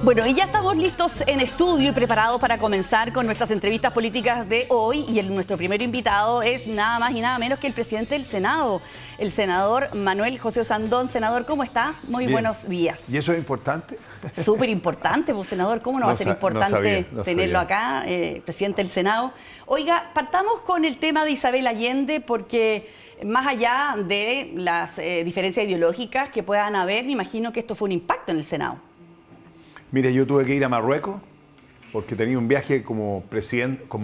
Bueno, y ya estamos listos en estudio y preparados para comenzar con nuestras entrevistas políticas de hoy. Y nuestro primer invitado es nada más y nada menos que el presidente del Senado, el senador Manuel José Osandón. Senador, ¿cómo está? Muy buenos días. ¿Y eso es importante? Súper importante, pues, senador. ¿Cómo no va a ser importante tenerlo acá, presidente del Senado? Oiga, partamos con el tema de Isabel Allende, porque más allá de las diferencias ideológicas que puedan haber, me imagino que esto fue un impacto en el Senado. Mire, yo tuve que ir a Marruecos porque tenía un viaje como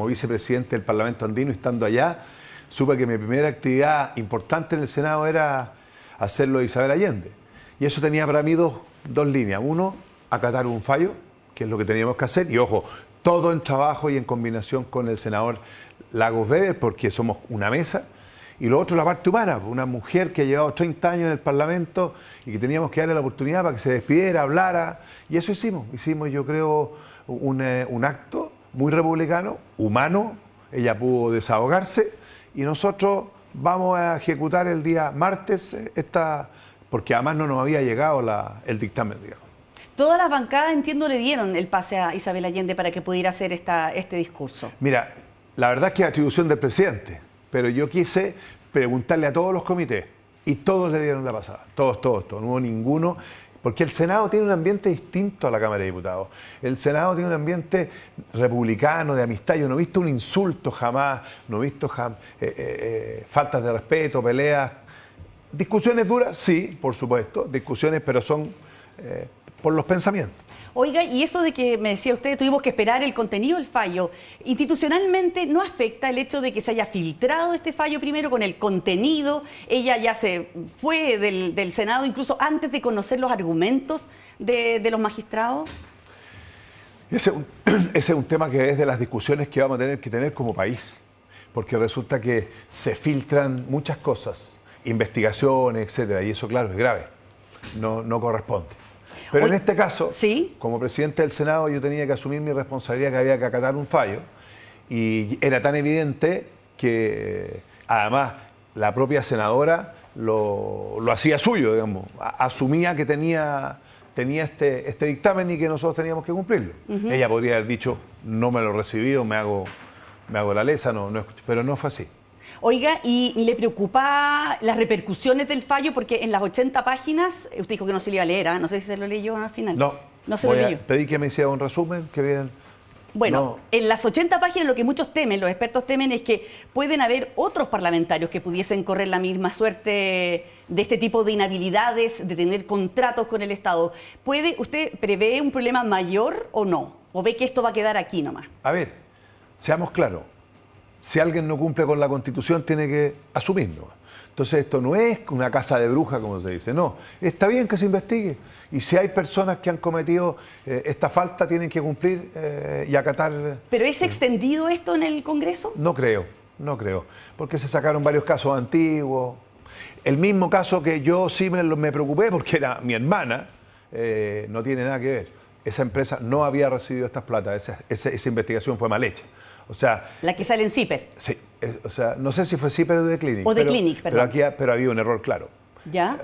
vicepresidente del Parlamento Andino, y estando allá supe que mi primera actividad importante en el Senado era hacerlo de Isabel Allende. Y eso tenía para mí dos líneas. Uno, acatar un fallo, que es lo que teníamos que hacer. Y ojo, todo en trabajo y en combinación con el senador Lagos Weber, porque somos una mesa. Y lo otro, la parte humana, una mujer que ha llevado 30 años en el Parlamento y que teníamos que darle la oportunidad para que se despidiera, hablara. Y eso hicimos. Hicimos, yo creo, un acto muy republicano, humano. Ella pudo desahogarse y nosotros vamos a ejecutar el día martes porque además no nos había llegado el dictamen, digamos. Todas las bancadas, entiendo, le dieron el pase a Isabel Allende para que pudiera hacer este discurso. Mira, la verdad es que es atribución del presidente, pero yo quise preguntarle a todos los comités y todos le dieron la pasada, todos, no hubo ninguno, porque el Senado tiene un ambiente distinto a la Cámara de Diputados. El Senado tiene un ambiente republicano, de amistad. Yo no he visto un insulto jamás, no he visto faltas de respeto, peleas. Discusiones duras, sí, por supuesto, discusiones, pero son por los pensamientos. Oiga, y eso de que me decía usted, tuvimos que esperar el contenido del fallo, institucionalmente ¿no afecta el hecho de que se haya filtrado este fallo primero con el contenido? Ella ya se fue del Senado incluso antes de conocer los argumentos de los magistrados. Ese es un tema que es de las discusiones que vamos a tener que tener como país, porque resulta que se filtran muchas cosas, investigaciones, etcétera, y eso, claro, es grave, no corresponde. Pero en este caso, ¿sí?, como presidente del Senado, yo tenía que asumir mi responsabilidad, que había que acatar un fallo, y era tan evidente que además la propia senadora lo hacía suyo, digamos, asumía que tenía este dictamen y que nosotros teníamos que cumplirlo. Ella podría haber dicho, no me lo he recibido, me hago la lesa, pero no fue así. Oiga, ¿y le preocupa las repercusiones del fallo? Porque en las 80 páginas, usted dijo que no se le iba a leer, ¿eh? No sé si se lo leyó al final. No se lo leyó. Pedí que me hiciera un resumen, que vieran. Bueno, en las 80 páginas lo que muchos temen, los expertos temen, es que pueden haber otros parlamentarios que pudiesen correr la misma suerte de este tipo de inhabilidades, de tener contratos con el Estado. ¿Usted prevé un problema mayor o no? ¿O ve que esto va a quedar aquí nomás? A ver, seamos claros. Si alguien no cumple con la Constitución, tiene que asumirlo. Entonces, esto no es una casa de brujas, como se dice. No, está bien que se investigue. Y si hay personas que han cometido esta falta, tienen que cumplir y acatar. ¿Pero es extendido esto en el Congreso? No creo. Porque se sacaron varios casos antiguos. El mismo caso que yo sí me preocupé, porque era mi hermana, no tiene nada que ver. Esa empresa no había recibido estas platas. Esa investigación fue mal hecha. O sea, la que sale en CIPER. Sí, o sea, no sé si fue CIPER o de Clinic. O de Clinic, perdón. Pero había un error claro. ¿Ya?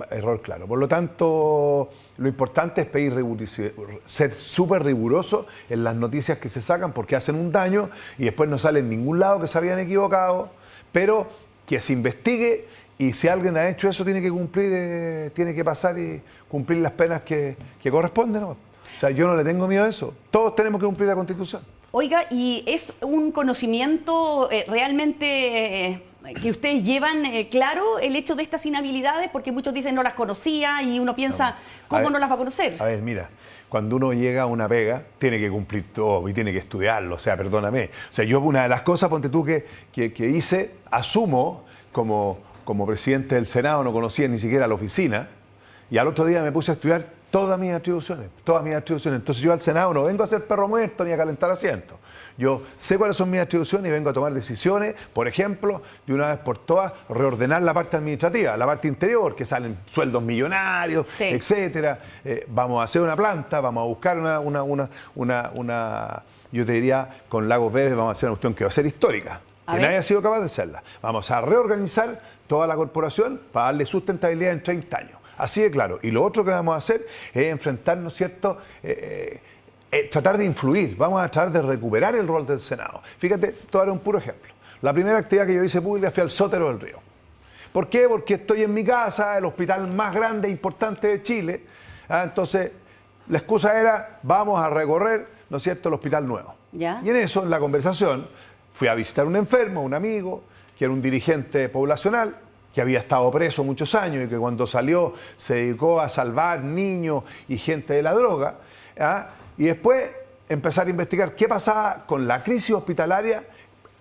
Error claro. Por lo tanto, lo importante es ser súper riguroso en las noticias que se sacan, porque hacen un daño y después no sale en ningún lado que se habían equivocado, pero que se investigue, y si alguien ha hecho eso tiene que cumplir, tiene que pasar y cumplir las penas que corresponden, ¿no? O sea, yo no le tengo miedo a eso. Todos tenemos que cumplir la Constitución. Oiga, ¿y es un conocimiento realmente que ustedes llevan claro el hecho de estas inhabilidades? Porque muchos dicen no las conocía y uno piensa, ¿cómo no las va a conocer? A ver, mira, cuando uno llega a una pega, tiene que cumplir todo y tiene que estudiarlo, o sea, perdóname. O sea, yo una de las cosas, ponte tú, que hice, asumo, como presidente del Senado, no conocía ni siquiera la oficina, y al otro día me puse a estudiar todas mis atribuciones. Entonces yo al Senado no vengo a ser perro muerto ni a calentar asientos. Yo sé cuáles son mis atribuciones y vengo a tomar decisiones, por ejemplo, de una vez por todas, reordenar la parte administrativa, la parte interior, que salen sueldos millonarios, sí, etcétera. Vamos a hacer una planta, vamos a buscar yo te diría, con Lagos Weber vamos a hacer una cuestión que va a ser histórica, que nadie ha sido capaz de hacerla. Vamos a reorganizar toda la corporación para darle sustentabilidad en 30 años. Así de claro. Y lo otro que vamos a hacer es enfrentar, ¿no es cierto?, tratar de influir. Vamos a tratar de recuperar el rol del Senado. Fíjate, te voy a dar un puro ejemplo. La primera actividad que yo hice pública fui al Sótero del Río. ¿Por qué? Porque estoy en mi casa, el hospital más grande e importante de Chile. Entonces, la excusa era, vamos a recorrer, ¿no es cierto?, el hospital nuevo. ¿Ya? Y en eso, en la conversación, fui a visitar a un enfermo, un amigo, que era un dirigente poblacional, que había estado preso muchos años y que cuando salió se dedicó a salvar niños y gente de la droga. Y después empezar a investigar qué pasaba con la crisis hospitalaria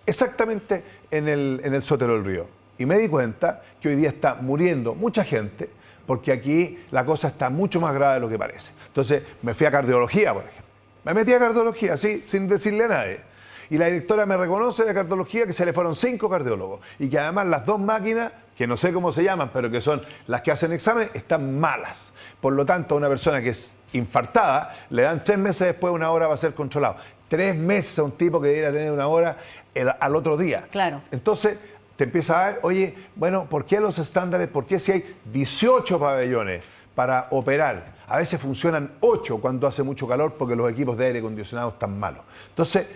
exactamente en el Sótero del Río. Y me di cuenta que hoy día está muriendo mucha gente porque aquí la cosa está mucho más grave de lo que parece. Entonces me fui a cardiología, por ejemplo. Me metí a cardiología, así, sin decirle a nadie. Y la directora me reconoce de cardiología que se le fueron 5 cardiólogos y que además las 2 máquinas, que no sé cómo se llaman, pero que son las que hacen exámenes, están malas. Por lo tanto, a una persona que es infartada, le dan 3 meses después, 1 hora va a ser controlado. 3 meses a un tipo que debería tener 1 hora al otro día. Claro. Entonces, te empieza a ver, oye, bueno, ¿por qué los estándares? ¿Por qué si hay 18 pabellones para operar? A veces funcionan 8 cuando hace mucho calor porque los equipos de aire acondicionado están malos. Entonces,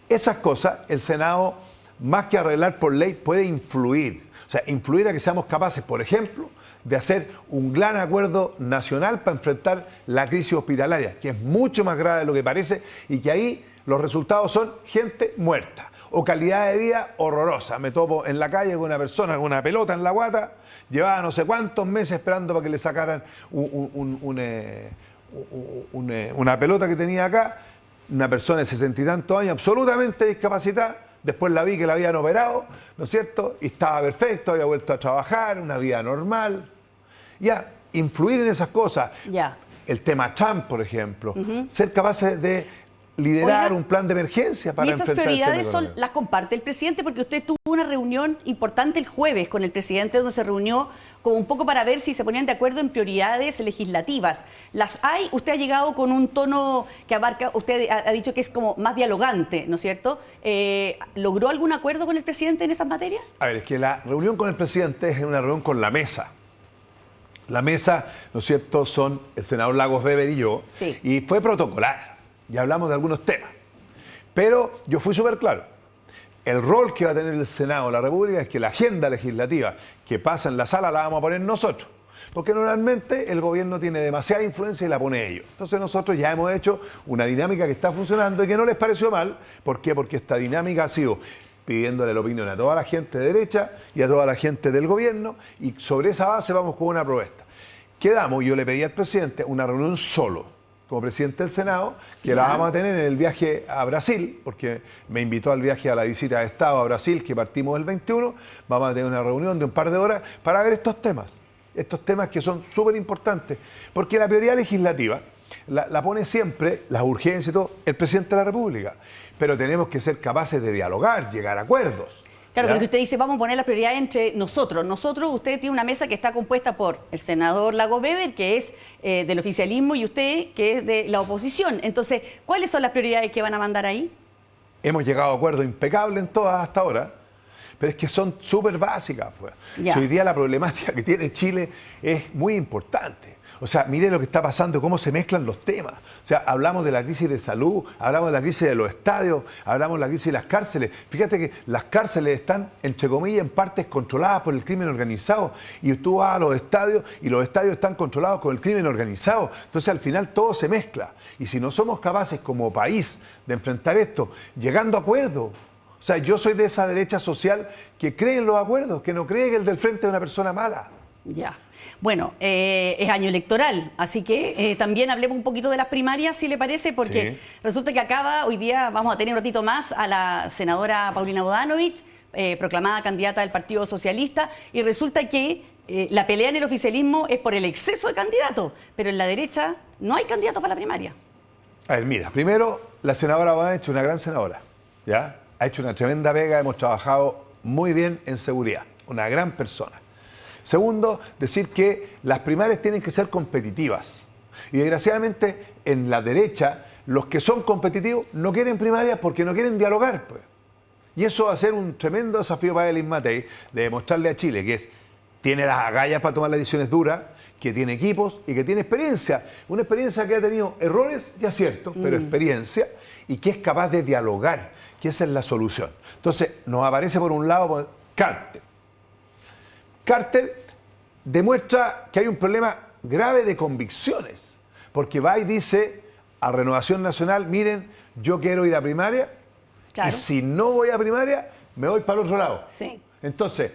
esas cosas, el Senado, más que arreglar por ley, puede influir. O sea, influir a que seamos capaces, por ejemplo, de hacer un gran acuerdo nacional para enfrentar la crisis hospitalaria, que es mucho más grave de lo que parece y que ahí los resultados son gente muerta o calidad de vida horrorosa. Me topo en la calle con una persona con una pelota en la guata, llevaba no sé cuántos meses esperando para que le sacaran una pelota que tenía acá, una persona de 60 y tantos años, absolutamente discapacitada. Después la vi que la habían operado, ¿no es cierto? Y estaba perfecto, había vuelto a trabajar, una vida normal. Ya, influir en esas cosas. Ya. El tema Trump, por ejemplo. Ser capaces de liderar un plan de emergencia para enfrentar el tema. ¿Y esas prioridades las comparte el presidente? Porque usted tuvo una reunión importante el jueves con el presidente donde se reunió como un poco para ver si se ponían de acuerdo en prioridades legislativas. ¿Las hay? Usted ha llegado con un tono que abarca, usted ha dicho que es como más dialogante, ¿no es cierto? ¿Logró algún acuerdo con el presidente en estas materias? A ver, es que la reunión con el presidente es una reunión con la mesa. La mesa, ¿no es cierto?, son el senador Lagos Weber y yo, sí. Y fue protocolar. Y hablamos de algunos temas. Pero yo fui súper claro. El rol que va a tener el Senado de la República es que la agenda legislativa que pasa en la sala la vamos a poner nosotros. Porque normalmente el gobierno tiene demasiada influencia y la pone ellos. Entonces nosotros ya hemos hecho una dinámica que está funcionando y que no les pareció mal. ¿Por qué? Porque esta dinámica ha sido pidiéndole la opinión a toda la gente de derecha y a toda la gente del gobierno, y sobre esa base vamos con una propuesta. Quedamos, yo le pedí al presidente una reunión solo, como presidente del Senado, que la vamos a tener en el viaje a Brasil, porque me invitó al viaje a la visita de Estado a Brasil, que partimos el 21, vamos a tener una reunión de un par de horas para ver estos temas que son súper importantes, porque la prioridad legislativa la pone siempre, las urgencias y todo, el presidente de la República, pero tenemos que ser capaces de dialogar, llegar a acuerdos. Claro, ¿Ya? porque usted dice, vamos a poner la prioridad entre nosotros. Nosotros, usted tiene una mesa que está compuesta por el senador Lagos Weber, que es del oficialismo, y usted, que es de la oposición. Entonces, ¿cuáles son las prioridades que van a mandar ahí? Hemos llegado a acuerdos impecables en todas hasta ahora, pero es que son súper básicas. Pues. Si hoy día la problemática que tiene Chile es muy importante. O sea, mire lo que está pasando, cómo se mezclan los temas. O sea, hablamos de la crisis de salud, hablamos de la crisis de los estadios, hablamos de la crisis de las cárceles. Fíjate que las cárceles están, entre comillas, en partes controladas por el crimen organizado. Y tú vas a los estadios y los estadios están controlados con el crimen organizado. Entonces, al final, todo se mezcla. Y si no somos capaces como país de enfrentar esto, llegando a acuerdos. O sea, yo soy de esa derecha social que cree en los acuerdos, que no cree que el del frente es una persona mala. Ya. Bueno, es año electoral, así que también hablemos un poquito de las primarias, si le parece, porque resulta que hoy día vamos a tener un ratito más a la senadora Paulina Bodanovich, proclamada candidata del Partido Socialista, y resulta que la pelea en el oficialismo es por el exceso de candidatos, pero en la derecha no hay candidatos para la primaria. A ver, mira, primero, la senadora Bodanovich es una gran senadora, ¿ya? Ha hecho una tremenda pega, hemos trabajado muy bien en seguridad, una gran persona. Segundo, decir que las primarias tienen que ser competitivas. Y desgraciadamente, en la derecha, los que son competitivos no quieren primarias porque no quieren dialogar, pues. Y eso va a ser un tremendo desafío para Elín Matei, de demostrarle a Chile que tiene las agallas para tomar las decisiones duras, que tiene equipos y que tiene experiencia. Una experiencia que ha tenido errores y aciertos, pero experiencia, y que es capaz de dialogar, que esa es la solución. Entonces, nos aparece por un lado Carter. Carter demuestra que hay un problema grave de convicciones, porque va y dice a Renovación Nacional, miren, yo quiero ir a primaria, Claro. y si no voy a primaria, me voy para el otro lado. Sí. Entonces,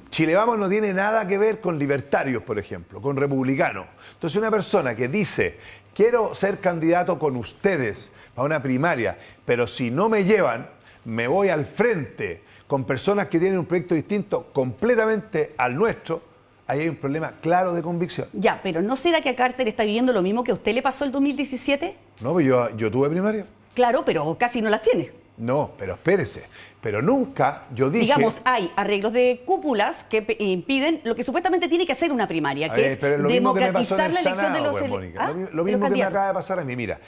Chile Vamos no tiene nada que ver con libertarios, por ejemplo, con republicanos. Entonces, una persona que dice, quiero ser candidato con ustedes para una primaria, pero si no me llevan, me voy al frente con personas que tienen un proyecto distinto completamente al nuestro, ahí hay un problema claro de convicción. Ya, pero ¿no será que a Carter está viviendo lo mismo que a usted le pasó el 2017? No, pues yo tuve primaria. Claro, pero casi no las tiene. No, pero espérese. Pero nunca yo dije... Digamos, hay arreglos de cúpulas que impiden lo que supuestamente tiene que hacer una primaria, que es pero lo mismo que me pasó en democratizar el la elección de Senado, los... pues, Mónica. ¿Ah? Lo de los mismo que me candidatos. acaba de pasar a mí. Mira,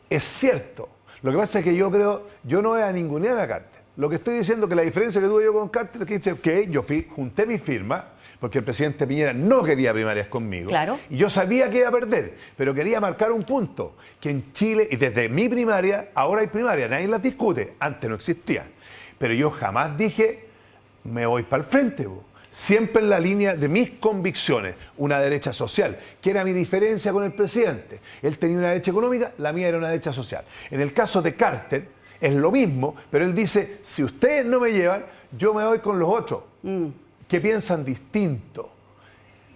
es cierto. Lo que pasa es que yo no voy a ningunear a Carter. Lo que estoy diciendo es que la diferencia que tuve yo con Carter es que dice que yo junté mi firma, porque el presidente Piñera no quería primarias conmigo. Claro. Y yo sabía que iba a perder, pero quería marcar un punto, que en Chile, y desde mi primaria, ahora hay primaria, nadie las discute, antes no existían. Pero yo jamás dije, me voy para el frente, po. Siempre en la línea de mis convicciones, una derecha social, que era mi diferencia con el presidente. Él tenía una derecha económica, la mía era una derecha social. En el caso de Carter, es lo mismo, pero él dice, si ustedes no me llevan, yo me voy con los otros, que piensan distinto.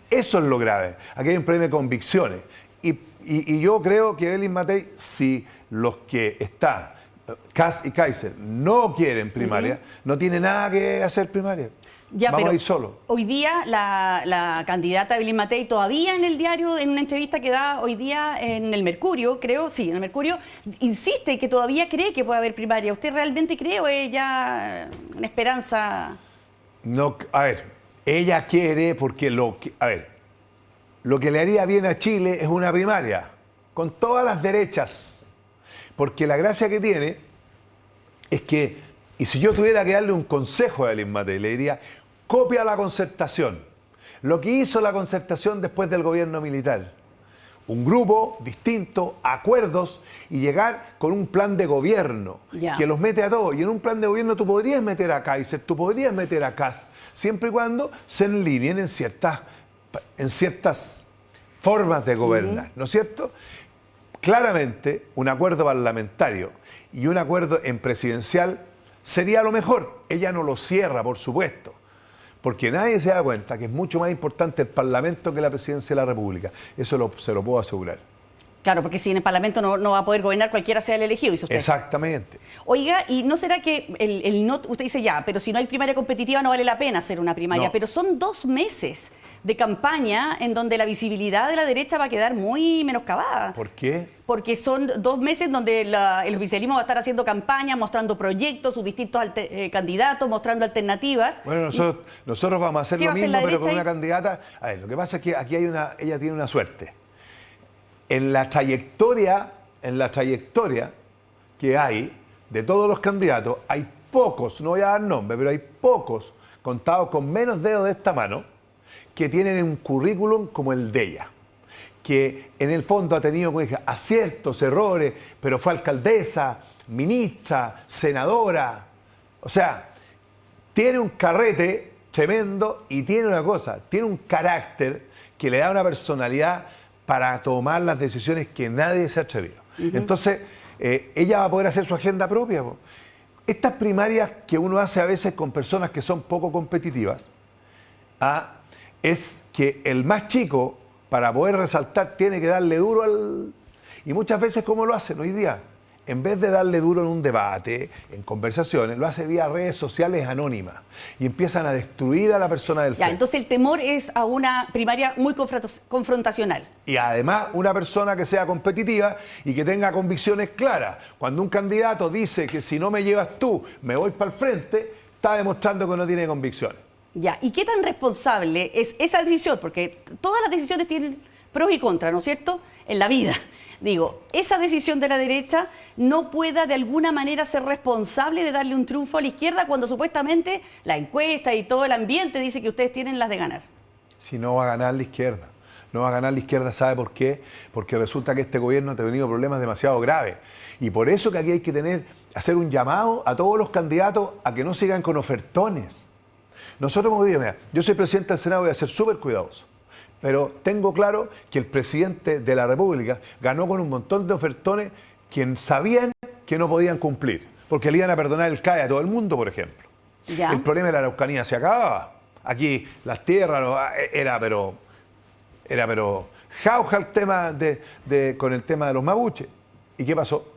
Eso es lo grave. Aquí hay un problema de convicciones. Y yo creo que Evelyn Matei, si los que están, Kast y Kaiser, no quieren primaria, no tiene nada que hacer primaria. Ya, Vamos pero a ir solos. hoy día la candidata Evelyn Matei todavía en el diario, en una entrevista que da hoy día en el Mercurio, creo, sí, en el Mercurio, insiste que todavía cree que puede haber primaria. ¿Usted realmente cree o es ya una esperanza? No, a ver, ella quiere porque lo que le haría bien a Chile es una primaria, con todas las derechas. Porque la gracia que tiene es que, y si yo tuviera que darle un consejo a Evelyn Matei, le diría, copia la concertación. Lo que hizo la concertación después del gobierno militar. Un grupo distinto, acuerdos y llegar con un plan de gobierno que los mete a todos. Y en un plan de gobierno tú podrías meter a Kaiser, tú podrías meter a Kast, siempre y cuando se enlineen en ciertas formas de gobernar, ¿no es cierto? Claramente, un acuerdo parlamentario y un acuerdo en presidencial sería lo mejor. Ella no lo cierra, por supuesto. Porque nadie se da cuenta que es mucho más importante el Parlamento que la Presidencia de la República. Eso se lo puedo asegurar. Claro, porque si en el Parlamento no va a poder gobernar cualquiera sea el elegido, dice usted. Exactamente. Oiga, ¿y no será que usted dice ya, pero si no hay primaria competitiva no vale la pena hacer una primaria? No. Pero son 2 meses de campaña en donde la visibilidad de la derecha va a quedar muy menoscabada. ¿Por qué? Porque son 2 meses donde el oficialismo va a estar haciendo campaña, mostrando proyectos, sus distintos candidatos, mostrando alternativas. Bueno, nosotros vamos a hacer ¿Qué lo va a hacer mismo, la pero con derecha una ahí? candidata. A ver, lo que pasa es que aquí ella tiene una suerte. En la trayectoria que hay de todos los candidatos, hay pocos, no voy a dar nombre, pero hay pocos contados con menos dedos de esta mano que tienen un currículum como el de ella. Que en el fondo ha tenido, como dije, aciertos, errores, pero fue alcaldesa, ministra, senadora. O sea, tiene un carrete tremendo y tiene una cosa, tiene un carácter que le da una personalidad para tomar las decisiones que nadie se ha atrevido. Entonces, ella va a poder hacer su agenda propia. Estas primarias que uno hace a veces con personas que son poco competitivas, es que el más chico, para poder resaltar, tiene que darle duro al... Y muchas veces, ¿cómo lo hacen hoy día? En vez de darle duro en un debate, en conversaciones, lo hace vía redes sociales anónimas y empiezan a destruir a la persona del frente. Entonces el temor es a una primaria muy confrontacional. Y además una persona que sea competitiva y que tenga convicciones claras. Cuando un candidato dice que si no me llevas tú, me voy para el frente, está demostrando que no tiene convicciones. Ya, ¿y qué tan responsable es esa decisión? Porque todas las decisiones tienen pros y contras, ¿no es cierto?, en la vida. Digo, esa decisión de la derecha no pueda de alguna manera ser responsable de darle un triunfo a la izquierda cuando supuestamente la encuesta y todo el ambiente dice que ustedes tienen las de ganar. Si no va a ganar la izquierda. No va a ganar la izquierda, ¿sabe por qué? Porque resulta que este gobierno ha tenido problemas demasiado graves. Y por eso que aquí hay que hacer un llamado a todos los candidatos a que no sigan con ofertones. Nosotros hemos vivido, mira, yo soy presidente del Senado, voy a ser súper cuidadoso. Pero tengo claro que el presidente de la República ganó con un montón de ofertones que sabían que no podían cumplir. Porque le iban a perdonar el CAE a todo el mundo, por ejemplo. ¿Ya? El problema de la Araucanía se acababa. Aquí las tierras era jauja el tema con el tema de los mapuches. ¿Y qué pasó?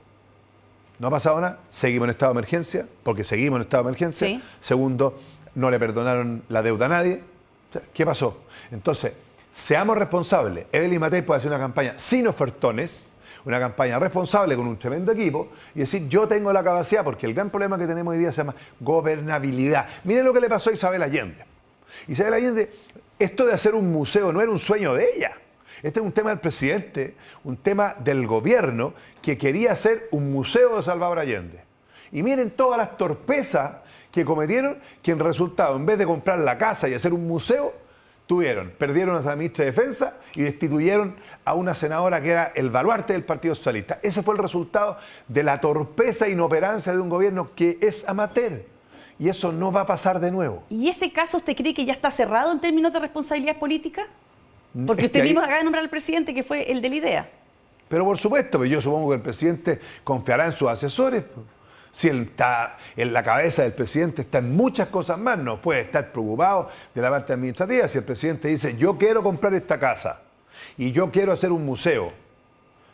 No ha pasado nada. Seguimos en estado de emergencia, porque seguimos en estado de emergencia. Sí. Segundo, no le perdonaron la deuda a nadie. ¿Qué pasó? Entonces, seamos responsables. Evelyn Matei puede hacer una campaña sin ofertones, una campaña responsable con un tremendo equipo y decir, yo tengo la capacidad, porque el gran problema que tenemos hoy día se llama gobernabilidad. Miren lo que le pasó a Isabel Allende. Isabel Allende, esto de hacer un museo no era un sueño de ella. Este es un tema del presidente, un tema del gobierno que quería hacer un museo de Salvador Allende. Y miren todas las torpezas que cometieron, que en resultado, en vez de comprar la casa y hacer un museo, perdieron a la ministra de Defensa y destituyeron a una senadora que era el baluarte del Partido Socialista. Ese fue el resultado de la torpeza e inoperancia de un gobierno que es amateur. Y eso no va a pasar de nuevo. ¿Y ese caso usted cree que ya está cerrado en términos de responsabilidad política? Porque usted mismo acaba de nombrar al presidente, que fue el de la idea. Pero por supuesto, pero yo supongo que el presidente confiará en sus asesores. Si él está en la cabeza del presidente, está en muchas cosas más, no puede estar preocupado de la parte administrativa. Si el presidente dice, yo quiero comprar esta casa y yo quiero hacer un museo,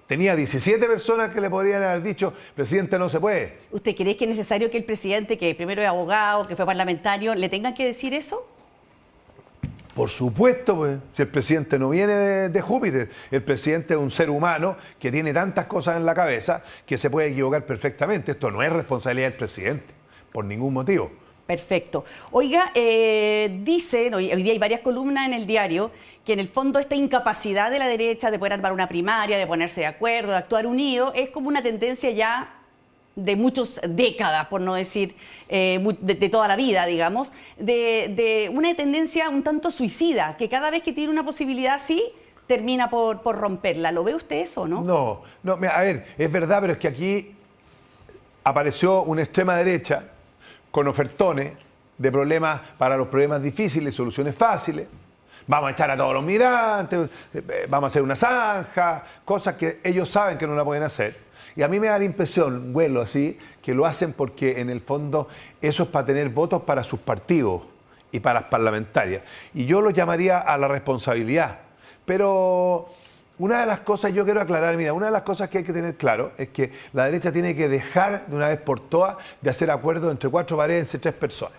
tenía 17 personas que le podrían haber dicho, presidente, no se puede. ¿Usted cree que es necesario que el presidente, que primero es abogado, que fue parlamentario, le tengan que decir eso? Por supuesto, pues, si el presidente no viene de Júpiter, el presidente es un ser humano que tiene tantas cosas en la cabeza que se puede equivocar perfectamente. Esto no es responsabilidad del presidente, por ningún motivo. Perfecto. Oiga, dicen, hoy día hay varias columnas en el diario, que en el fondo esta incapacidad de la derecha de poder armar una primaria, de ponerse de acuerdo, de actuar unido, es como una tendencia ya de muchas décadas, por no decir de toda la vida, digamos, de una tendencia un tanto suicida, que cada vez que tiene una posibilidad así, termina por romperla. ¿Lo ve usted eso o no? No, a ver, es verdad, pero es que aquí apareció una extrema derecha con ofertones de problemas para los problemas difíciles, soluciones fáciles. Vamos a echar a todos los migrantes, vamos a hacer una zanja, cosas que ellos saben que no la pueden hacer. Y a mí me da la impresión, vuelo así, que lo hacen porque en el fondo eso es para tener votos para sus partidos y para las parlamentarias. Y yo lo llamaría a la responsabilidad. Pero una de las cosas, yo quiero aclarar, mira, una de las cosas que hay que tener claro es que la derecha tiene que dejar de una vez por todas de hacer acuerdos entre cuatro paredes, entre tres personas.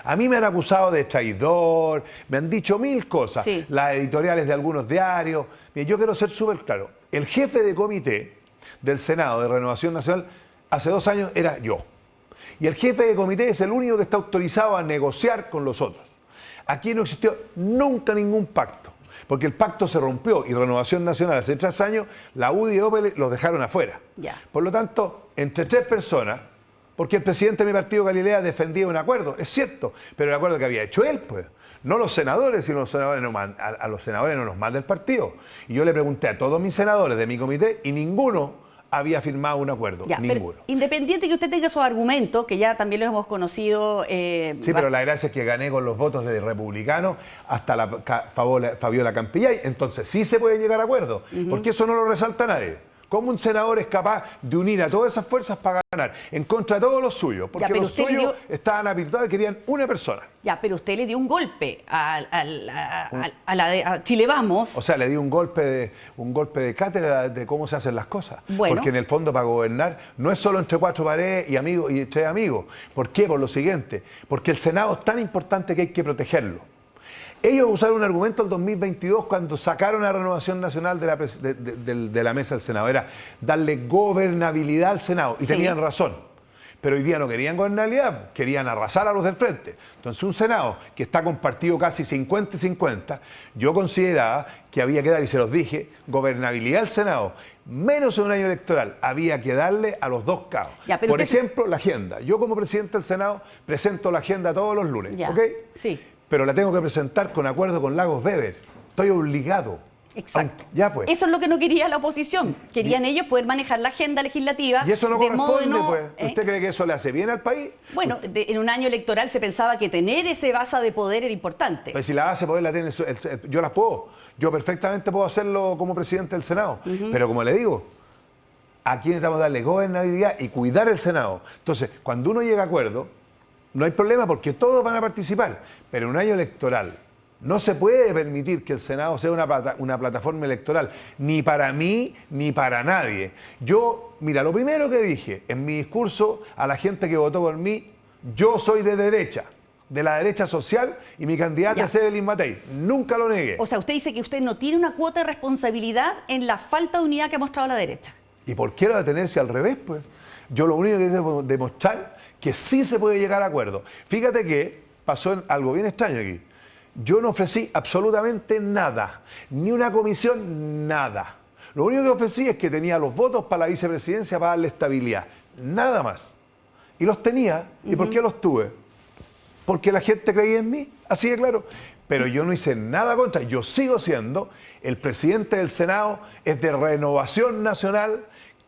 A mí me han acusado de traidor, me han dicho mil cosas, sí. Las editoriales de algunos diarios. Mira, yo quiero ser súper claro. El jefe de comité del Senado de Renovación Nacional hace 2 años era yo. Y el jefe de comité es el único que está autorizado a negociar con los otros. Aquí no existió nunca ningún pacto, porque el pacto se rompió y Renovación Nacional hace 3 años, la UDI y Opel los dejaron afuera. Ya. Por lo tanto, entre 3 personas, porque el presidente de mi partido, Galilea, defendía un acuerdo, es cierto, pero el acuerdo que había hecho él, pues, no los senadores, sino los senadores a los senadores no nos manda el partido. Y yo le pregunté a todos mis senadores de mi comité y ninguno había firmado un acuerdo, ya, ninguno. Independiente que usted tenga esos argumentos, que ya también los hemos conocido... sí, pero la gracia es que gané con los votos de republicanos hasta la Fabiola Campillay, entonces sí se puede llegar a acuerdo, porque eso no lo resalta nadie. ¿Cómo un senador es capaz de unir a todas esas fuerzas para ganar en contra de todos los suyos? Porque los suyos estaban habilitados y querían una persona. Ya, pero usted le dio un golpe a Chile Vamos. O sea, le dio un golpe de cátedra de cómo se hacen las cosas. Bueno. Porque en el fondo para gobernar no es solo entre 4 paredes y amigos y 3 amigos. ¿Por qué? Por lo siguiente. Porque el Senado es tan importante que hay que protegerlo. Ellos usaron un argumento en 2022 cuando sacaron a Renovación Nacional de la mesa del Senado. Era darle gobernabilidad al Senado. Y sí, tenían razón. Pero hoy día no querían gobernabilidad, querían arrasar a los del frente. Entonces un Senado que está compartido casi 50-50, yo consideraba que había que dar, y se los dije, gobernabilidad al Senado. Menos en un año electoral, había que darle a los dos cabos. Por ejemplo, la agenda. Yo como presidente del Senado presento la agenda todos los lunes, ¿ok? Sí. Pero la tengo que presentar con acuerdo con Lagos Weber. Estoy obligado. Exacto. Ya pues. Eso es lo que no quería la oposición. Querían ellos poder manejar la agenda legislativa. Y eso no de modo corresponde, de no, pues. ¿Usted cree que eso le hace bien al país? Bueno, en un año electoral se pensaba que tener ese base de poder era importante. Pues si la base de poder la tiene, yo las puedo. Yo perfectamente puedo hacerlo como presidente del Senado. Pero como le digo, aquí necesitamos darle gobernabilidad y cuidar el Senado. Entonces, cuando uno llega a acuerdo, no hay problema porque todos van a participar. Pero en un año electoral no se puede permitir que el Senado sea una plataforma electoral, ni para mí, ni para nadie. Yo, mira, lo primero que dije en mi discurso a la gente que votó por mí, yo soy de derecha, de la derecha social, y mi candidata es Evelyn Matei. Nunca lo negué. O sea, usted dice que usted no tiene una cuota de responsabilidad en la falta de unidad que ha mostrado la derecha. ¿Y por qué lo detenerse al revés, pues? Yo lo único que quiero es demostrar que sí se puede llegar a acuerdo. Fíjate que pasó algo bien extraño aquí. Yo no ofrecí absolutamente nada, ni una comisión, nada. Lo único que ofrecí es que tenía los votos para la vicepresidencia para darle estabilidad, nada más. Y los tenía. ¿Y por qué los tuve? Porque la gente creía en mí, así de claro. Pero yo no hice nada contra, yo sigo siendo el presidente del Senado, es de Renovación Nacional,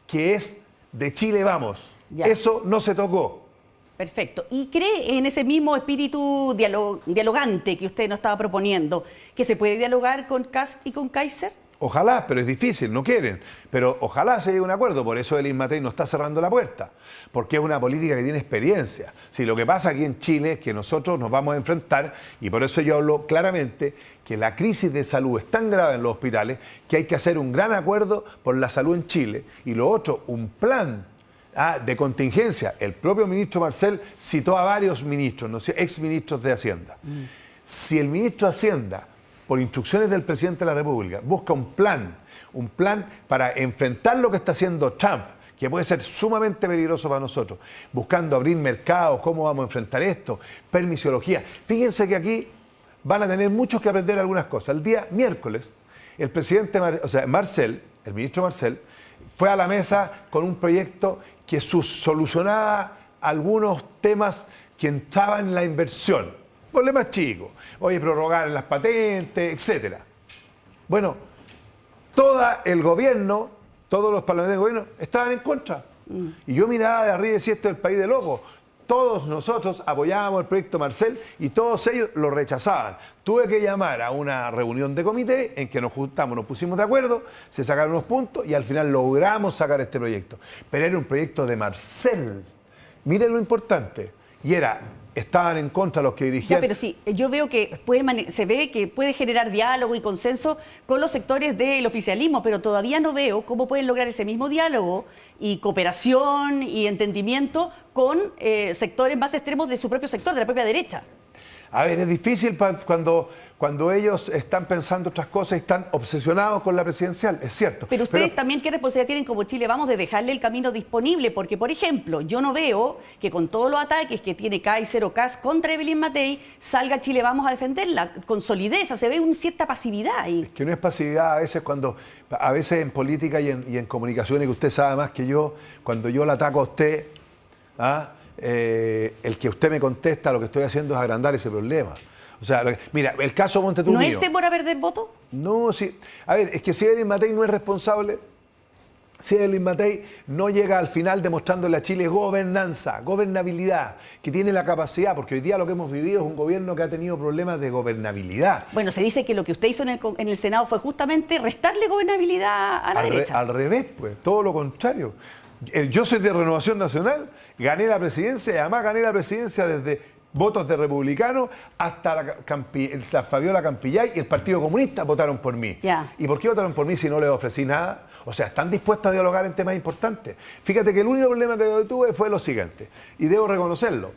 que es de Chile Vamos. Ya. Eso no se tocó. Perfecto. ¿Y cree en ese mismo espíritu dialogante que usted nos estaba proponiendo, que se puede dialogar con Kast y con Kaiser? Ojalá, pero es difícil, no quieren. Pero ojalá se llegue a un acuerdo, por eso Evelyn Matei no está cerrando la puerta, porque es una política que tiene experiencia. Si lo que pasa aquí en Chile es que nosotros nos vamos a enfrentar, y por eso yo hablo claramente, que la crisis de salud es tan grave en los hospitales que hay que hacer un gran acuerdo por la salud en Chile, y lo otro, un plan de contingencia. El propio ministro Marcel citó a varios ministros, no sé, exministros de Hacienda. Si el ministro de Hacienda, por instrucciones del presidente de la República, busca un plan para enfrentar lo que está haciendo Trump, que puede ser sumamente peligroso para nosotros, buscando abrir mercados, cómo vamos a enfrentar esto, permisiología. Fíjense que aquí van a tener muchos que aprender algunas cosas. El día miércoles, el presidente, Marcel, el ministro Marcel, fue a la mesa con un proyecto que solucionaba algunos temas que entraban en la inversión. Problemas chicos. Oye, prorrogar las patentes, etcétera. Bueno, todo el gobierno, todos los parlamentarios del gobierno estaban en contra. Y yo miraba de arriba y decía, esto es el país de locos. Todos nosotros apoyábamos el proyecto Marcel y todos ellos lo rechazaban. Tuve que llamar a una reunión de comité en que nos juntamos, nos pusimos de acuerdo, se sacaron unos puntos y al final logramos sacar este proyecto. Pero era un proyecto de Marcel. Miren lo importante. Y estaban en contra los que dirigían. Ya, pero sí, yo veo que se ve que puede generar diálogo y consenso con los sectores del oficialismo, pero todavía no veo cómo pueden lograr ese mismo diálogo y cooperación y entendimiento con sectores más extremos de su propio sector, de la propia derecha. A ver, es difícil cuando ellos están pensando otras cosas y están obsesionados con la presidencial, es cierto. Pero ustedes también, ¿qué responsabilidad tienen como Chile Vamos de dejarle el camino disponible? Porque, por ejemplo, yo no veo que con todos los ataques que tiene Kaiser o Kast contra Evelyn Matei, salga Chile Vamos a defenderla con solidez. Se ve una cierta pasividad ahí. Es que no es pasividad, a veces en política y en comunicaciones, que usted sabe más que yo, cuando yo la ataco a usted, el que usted me contesta, lo que estoy haciendo es agrandar ese problema. O sea, mira, el caso Montetú ¿No mío. es temor a perder voto? No, sí. A ver, es que si Evelyn Matei no es responsable, si Evelyn Matei no llega al final demostrándole a Chile gobernanza, gobernabilidad, que tiene la capacidad, porque hoy día lo que hemos vivido es un gobierno que ha tenido problemas de gobernabilidad. Bueno, se dice que lo que usted hizo en el Senado fue justamente restarle gobernabilidad a la derecha. Al revés, pues, todo lo contrario. Yo soy de Renovación Nacional, gané la presidencia y además gané la presidencia desde votos de republicanos hasta la Fabiola Campillay y el Partido Comunista votaron por mí. Ya. ¿Y por qué votaron por mí si no les ofrecí nada? O sea, están dispuestos a dialogar en temas importantes. Fíjate que el único problema que yo tuve fue lo siguiente, y debo reconocerlo.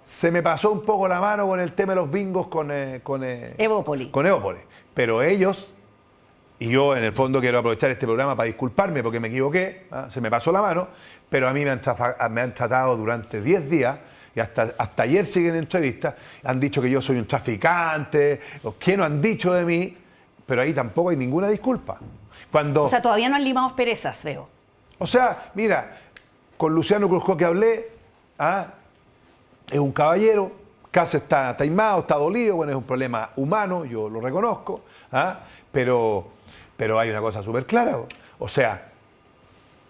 Se me pasó un poco la mano con el tema de los bingos con Evópolis. Con Evópolis. Pero ellos... Y yo, en el fondo, quiero aprovechar este programa para disculparme porque me equivoqué, se me pasó la mano, pero a mí me han tratado durante 10 días, y hasta ayer siguen entrevistas, han dicho que yo soy un traficante, que no han dicho de mí, pero ahí tampoco hay ninguna disculpa. O sea, todavía no han limado asperezas, veo. O sea, mira, con Luciano Cruzco que hablé, es un caballero, Kast está taimado, está dolido, bueno, es un problema humano, yo lo reconozco, pero hay una cosa súper clara. O sea,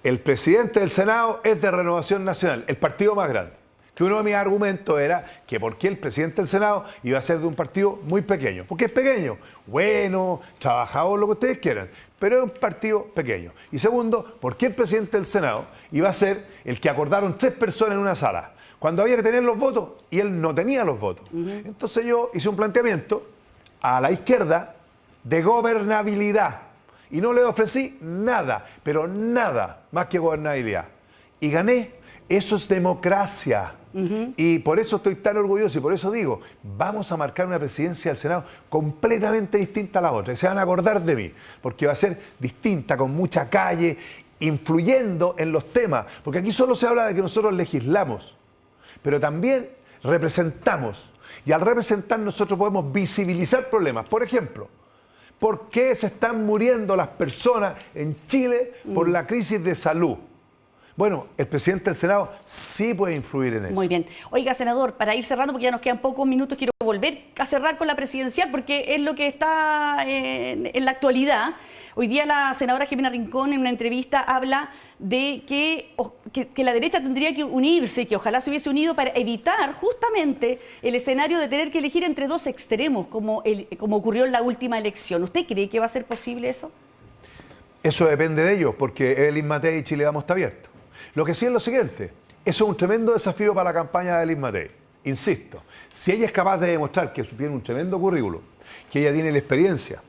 el presidente del Senado es de Renovación Nacional, el partido más grande. Que uno de mis argumentos era que por qué el presidente del Senado iba a ser de un partido muy pequeño. Porque es pequeño, bueno, trabajador, lo que ustedes quieran, pero es un partido pequeño. Y segundo, ¿por qué el presidente del Senado iba a ser el que acordaron 3 personas en una sala? Cuando había que tener los votos y él no tenía los votos. Entonces yo hice un planteamiento a la izquierda de gobernabilidad. Y no le ofrecí nada, pero nada más que gobernabilidad. Y gané. Eso es democracia. Y por eso estoy tan orgulloso y por eso digo, vamos a marcar una presidencia del Senado completamente distinta a la otra. Y se van a acordar de mí, porque va a ser distinta, con mucha calle, influyendo en los temas. Porque aquí solo se habla de que nosotros legislamos, pero también representamos. Y al representar nosotros podemos visibilizar problemas. Por ejemplo, ¿por qué se están muriendo las personas en Chile por la crisis de salud? Bueno, el presidente del Senado sí puede influir en eso. Muy bien. Oiga, senador, para ir cerrando, porque ya nos quedan pocos minutos, quiero volver a cerrar con la presidencial, porque es lo que está en la actualidad. Hoy día la senadora Jimena Rincón en una entrevista habla de que la derecha tendría que unirse, que ojalá se hubiese unido para evitar justamente el escenario de tener que elegir entre 2 extremos, como ocurrió en la última elección. ¿Usted cree que va a ser posible eso? Eso depende de ellos, porque Evelyn Matei y Chile Vamos está abierto. Lo que sí es lo siguiente, eso es un tremendo desafío para la campaña de Evelyn Matei. Insisto, si ella es capaz de demostrar que tiene un tremendo currículo, que ella tiene la experiencia,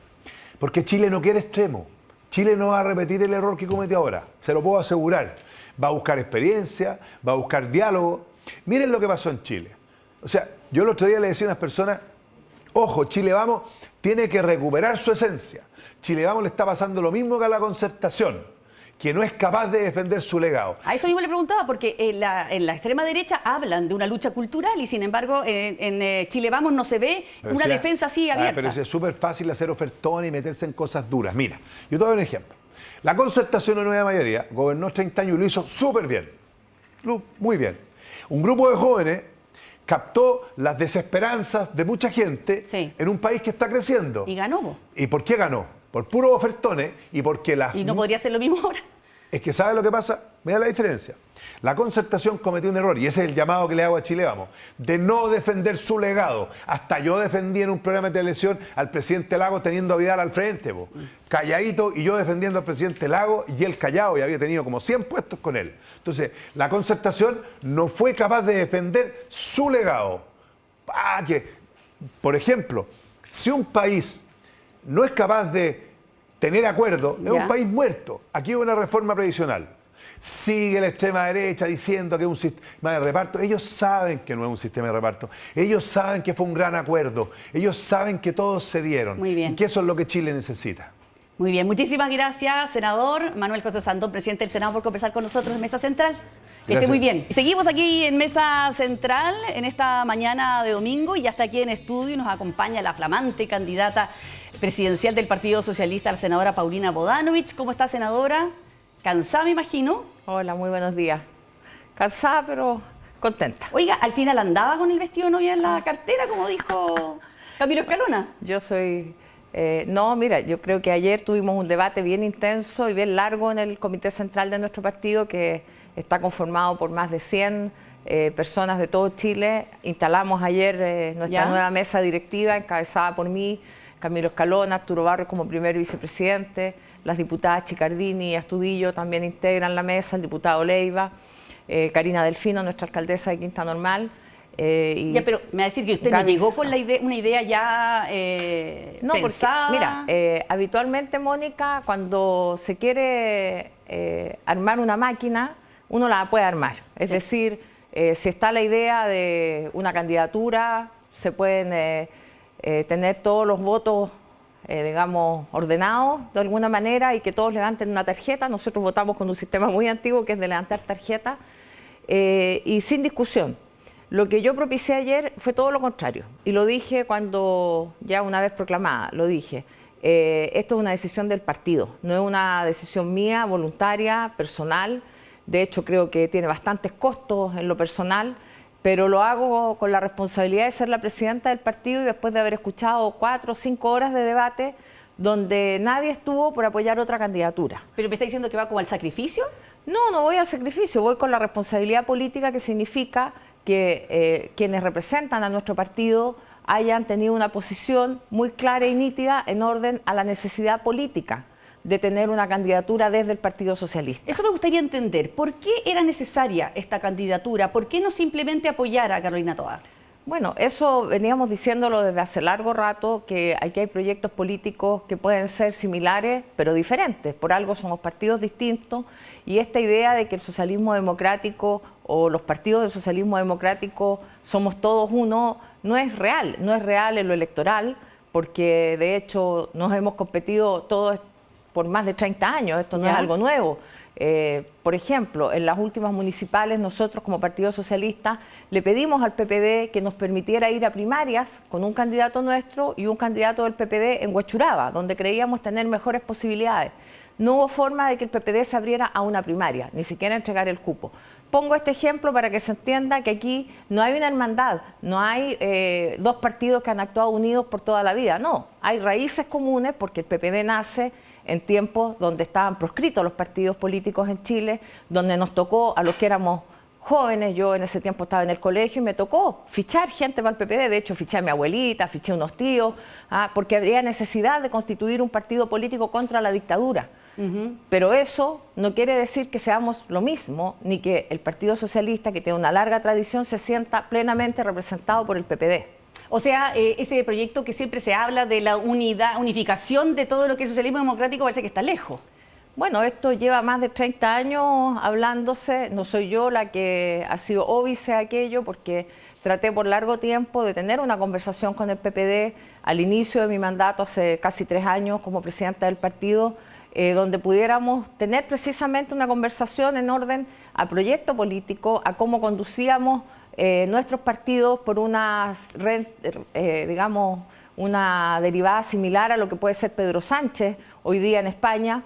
porque Chile no quiere extremo. Chile no va a repetir el error que cometió ahora, se lo puedo asegurar. Va a buscar experiencia, va a buscar diálogo. Miren lo que pasó en Chile. O sea, yo el otro día le decía a unas personas, ojo, Chile Vamos tiene que recuperar su esencia. Chile Vamos le está pasando lo mismo que a la Concertación, que no es capaz de defender su legado. A eso mismo le preguntaba, porque en la extrema derecha hablan de una lucha cultural y sin embargo en Chile Vamos no se ve una defensa así abierta. Pero es súper fácil hacer ofertones y meterse en cosas duras. Mira, yo te doy un ejemplo. La Concertación de nueva mayoría gobernó 30 años y lo hizo súper bien. Muy bien. Un grupo de jóvenes captó las desesperanzas de mucha gente en un país que está creciendo. Y ganó. ¿Y por qué ganó? Por puros ofertones y porque las... ¿Y no podría ser lo mismo ahora? Es que ¿sabe lo que pasa? Mira la diferencia. La Concertación cometió un error, y ese es el llamado que le hago a Chile Vamos, de no defender su legado. Hasta yo defendí en un programa de televisión al presidente Lagos teniendo a Vidal al frente, calladito, y yo defendiendo al presidente Lagos y él callado, y había tenido como 100 puestos con él. Entonces, la Concertación no fue capaz de defender su legado. Por ejemplo, si un país no es capaz de tener acuerdo, es un país muerto. Aquí hay una reforma previsional. Sigue la extrema derecha diciendo que es un sistema de reparto. Ellos saben que no es un sistema de reparto. Ellos saben que fue un gran acuerdo. Ellos saben que todos se dieron. Muy bien. Y que eso es lo que Chile necesita. Muy bien. Muchísimas gracias, senador Manuel José Sandón, presidente del Senado, por conversar con nosotros en Mesa Central. Que esté muy bien. Y seguimos aquí en Mesa Central en esta mañana de domingo y ya está aquí en estudio y nos acompaña la flamante candidata presidencial del Partido Socialista, la senadora Paulina Bodanovich. ¿Cómo está, senadora? ¿Cansada, me imagino? Hola, muy buenos días. Cansada, pero contenta. Oiga, al final andaba con el vestido de novia en la cartera, como dijo Camilo Escalona. Yo soy... no, mira, yo creo que ayer tuvimos un debate bien intenso y bien largo en el Comité Central de nuestro partido, que está conformado por más de 100 personas de todo Chile. Instalamos ayer nuestra nueva mesa directiva, encabezada por mí, Camilo Escalona, Arturo Barrios como primer vicepresidente, las diputadas Chicardini y Astudillo también integran la mesa, el diputado Leiva, Karina Delfino, nuestra alcaldesa de Quinta Normal. Pero me va a decir que usted no llegó con una idea ya no, pensada. Porque, mira, habitualmente, Mónica, cuando se quiere armar una máquina, uno la puede armar. Es decir, si está la idea de una candidatura, se pueden tener todos los votos, digamos, ordenados de alguna manera y que todos levanten una tarjeta. Nosotros votamos con un sistema muy antiguo que es de levantar tarjeta y sin discusión. Lo que yo propicié ayer fue todo lo contrario y lo dije cuando ya una vez proclamada, lo dije. Esto es una decisión del partido, no es una decisión mía, voluntaria, personal. De hecho, creo que tiene bastantes costos en lo personal, pero lo hago con la responsabilidad de ser la presidenta del partido y después de haber escuchado 4 o 5 horas de debate donde nadie estuvo por apoyar otra candidatura. ¿Pero me está diciendo que va como al sacrificio? No, no voy al sacrificio, voy con la responsabilidad política, que significa que quienes representan a nuestro partido hayan tenido una posición muy clara y nítida en orden a la necesidad política de tener una candidatura desde el Partido Socialista. Eso me gustaría entender. ¿Por qué era necesaria esta candidatura? ¿Por qué no simplemente apoyar a Carolina Toá? Bueno, eso veníamos diciéndolo desde hace largo rato, que aquí hay proyectos políticos que pueden ser similares, pero diferentes. Por algo somos partidos distintos, y esta idea de que el socialismo democrático o los partidos del socialismo democrático somos todos uno, no es real en lo electoral, porque de hecho nos hemos competido todos por más de 30 años, esto no es algo nuevo. Por ejemplo, en las últimas municipales nosotros como Partido Socialista le pedimos al PPD que nos permitiera ir a primarias con un candidato nuestro y un candidato del PPD en Huechuraba, donde creíamos tener mejores posibilidades. No hubo forma de que el PPD se abriera a una primaria, ni siquiera entregar el cupo. Pongo este ejemplo para que se entienda que aquí no hay una hermandad, no hay 2 partidos que han actuado unidos por toda la vida, no, hay raíces comunes porque el PPD nace en tiempos donde estaban proscritos los partidos políticos en Chile, donde nos tocó a los que éramos jóvenes, yo en ese tiempo estaba en el colegio y me tocó fichar gente para el PPD, de hecho fiché a mi abuelita, fiché a unos tíos, porque había necesidad de constituir un partido político contra la dictadura. Pero eso no quiere decir que seamos lo mismo, ni que el Partido Socialista, que tiene una larga tradición, se sienta plenamente representado por el PPD. O sea, ese proyecto que siempre se habla de la unificación de todo lo que es socialismo democrático parece que está lejos. Bueno, esto lleva más de 30 años hablándose, no soy yo la que ha sido óbice a aquello, porque traté por largo tiempo de tener una conversación con el PPD al inicio de mi mandato, hace casi 3 años como presidenta del partido, donde pudiéramos tener precisamente una conversación en orden al proyecto político, a cómo conducíamos nuestros partidos por una red, digamos, una derivada similar a lo que puede ser Pedro Sánchez hoy día en España.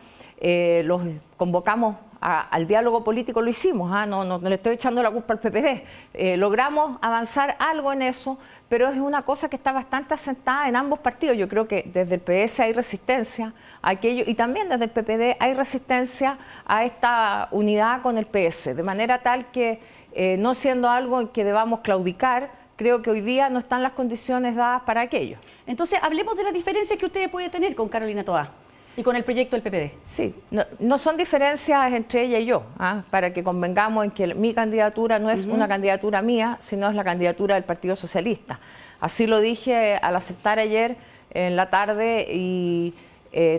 Los convocamos al diálogo político, lo hicimos, no le estoy echando la culpa al PPD. Logramos avanzar algo en eso, pero es una cosa que está bastante asentada en ambos partidos. Yo creo que desde el PS hay resistencia a aquello, y también desde el PPD hay resistencia a esta unidad con el PS, de manera tal que no siendo algo en que debamos claudicar, creo que hoy día no están las condiciones dadas para aquello. Entonces, hablemos de las diferencias que usted puede tener con Carolina Toá y con el proyecto del PPD. Sí, no son diferencias entre ella y yo, para que convengamos en que mi candidatura no es una candidatura mía, sino es la candidatura del Partido Socialista. Así lo dije al aceptar ayer en la tarde, y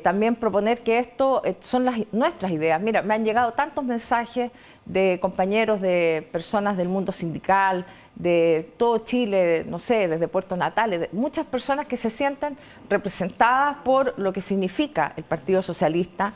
también proponer que esto son nuestras ideas. Mira, me han llegado tantos mensajes de compañeros, de personas del mundo sindical, de todo Chile, no sé, desde Puerto Natales, de muchas personas que se sienten representadas por lo que significa el Partido Socialista,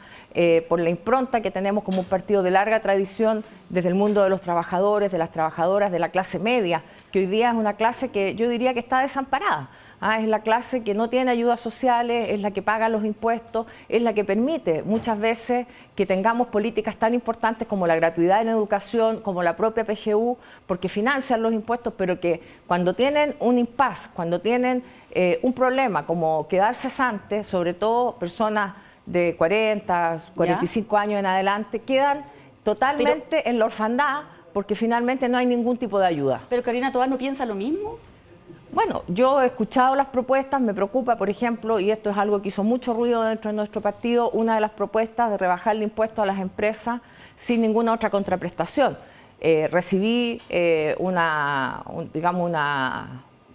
por la impronta que tenemos como un partido de larga tradición desde el mundo de los trabajadores, de las trabajadoras, de la clase media, que hoy día es una clase que yo diría que está desamparada. Es la clase que no tiene ayudas sociales, es la que paga los impuestos, es la que permite muchas veces que tengamos políticas tan importantes como la gratuidad en educación, como la propia PGU, porque financian los impuestos, pero que cuando tienen un impasse, cuando tienen un problema como quedar cesante, sobre todo personas de 40, 45 años en adelante, quedan totalmente en la orfandad, porque finalmente no hay ningún tipo de ayuda. ¿Pero Carolina Toá no piensa lo mismo? Bueno, yo he escuchado las propuestas, me preocupa, por ejemplo, y esto es algo que hizo mucho ruido dentro de nuestro partido, una de las propuestas de rebajar el impuesto a las empresas sin ninguna otra contraprestación. Recibí una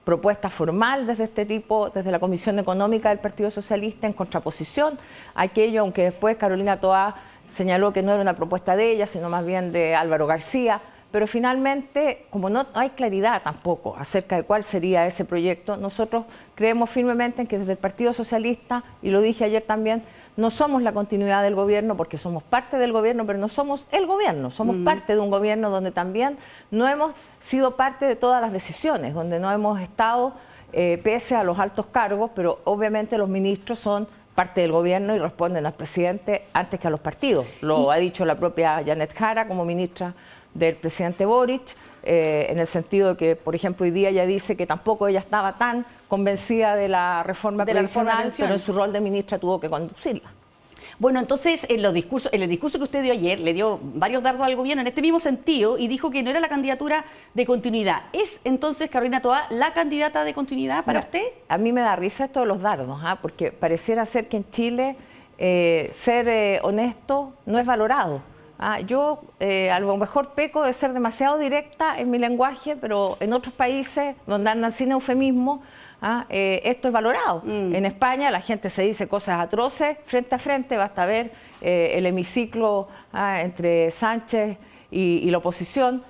propuesta formal desde este tipo, desde la Comisión Económica del Partido Socialista, en contraposición a aquello, aunque después Carolina Toá señaló que no era una propuesta de ella, sino más bien de Álvaro García. Pero finalmente, como no hay claridad tampoco acerca de cuál sería ese proyecto, nosotros creemos firmemente en que desde el Partido Socialista, y lo dije ayer también, no somos la continuidad del gobierno, porque somos parte del gobierno, pero no somos el gobierno, somos parte de un gobierno donde también no hemos sido parte de todas las decisiones, donde no hemos estado pese a los altos cargos, pero obviamente los ministros son parte del gobierno y responden al presidente antes que a los partidos. Lo ha dicho la propia Janet Jara como ministra del presidente Boric, en el sentido de que, por ejemplo, hoy día ella dice que tampoco ella estaba tan convencida de la reforma previsional, pero en su rol de ministra tuvo que conducirla. Bueno, entonces en el discurso que usted dio ayer, le dio varios dardos al gobierno en este mismo sentido y dijo que no era la candidatura de continuidad. ¿Es entonces Carolina Toá la candidata de continuidad para usted? A mí me da risa esto de los dardos, porque pareciera ser que en Chile ser honesto no es valorado. Yo a lo mejor peco de ser demasiado directa en mi lenguaje, pero en otros países donde andan sin eufemismo, esto es valorado. En España la gente se dice cosas atroces frente a frente, basta ver el hemiciclo entre Sánchez y la oposición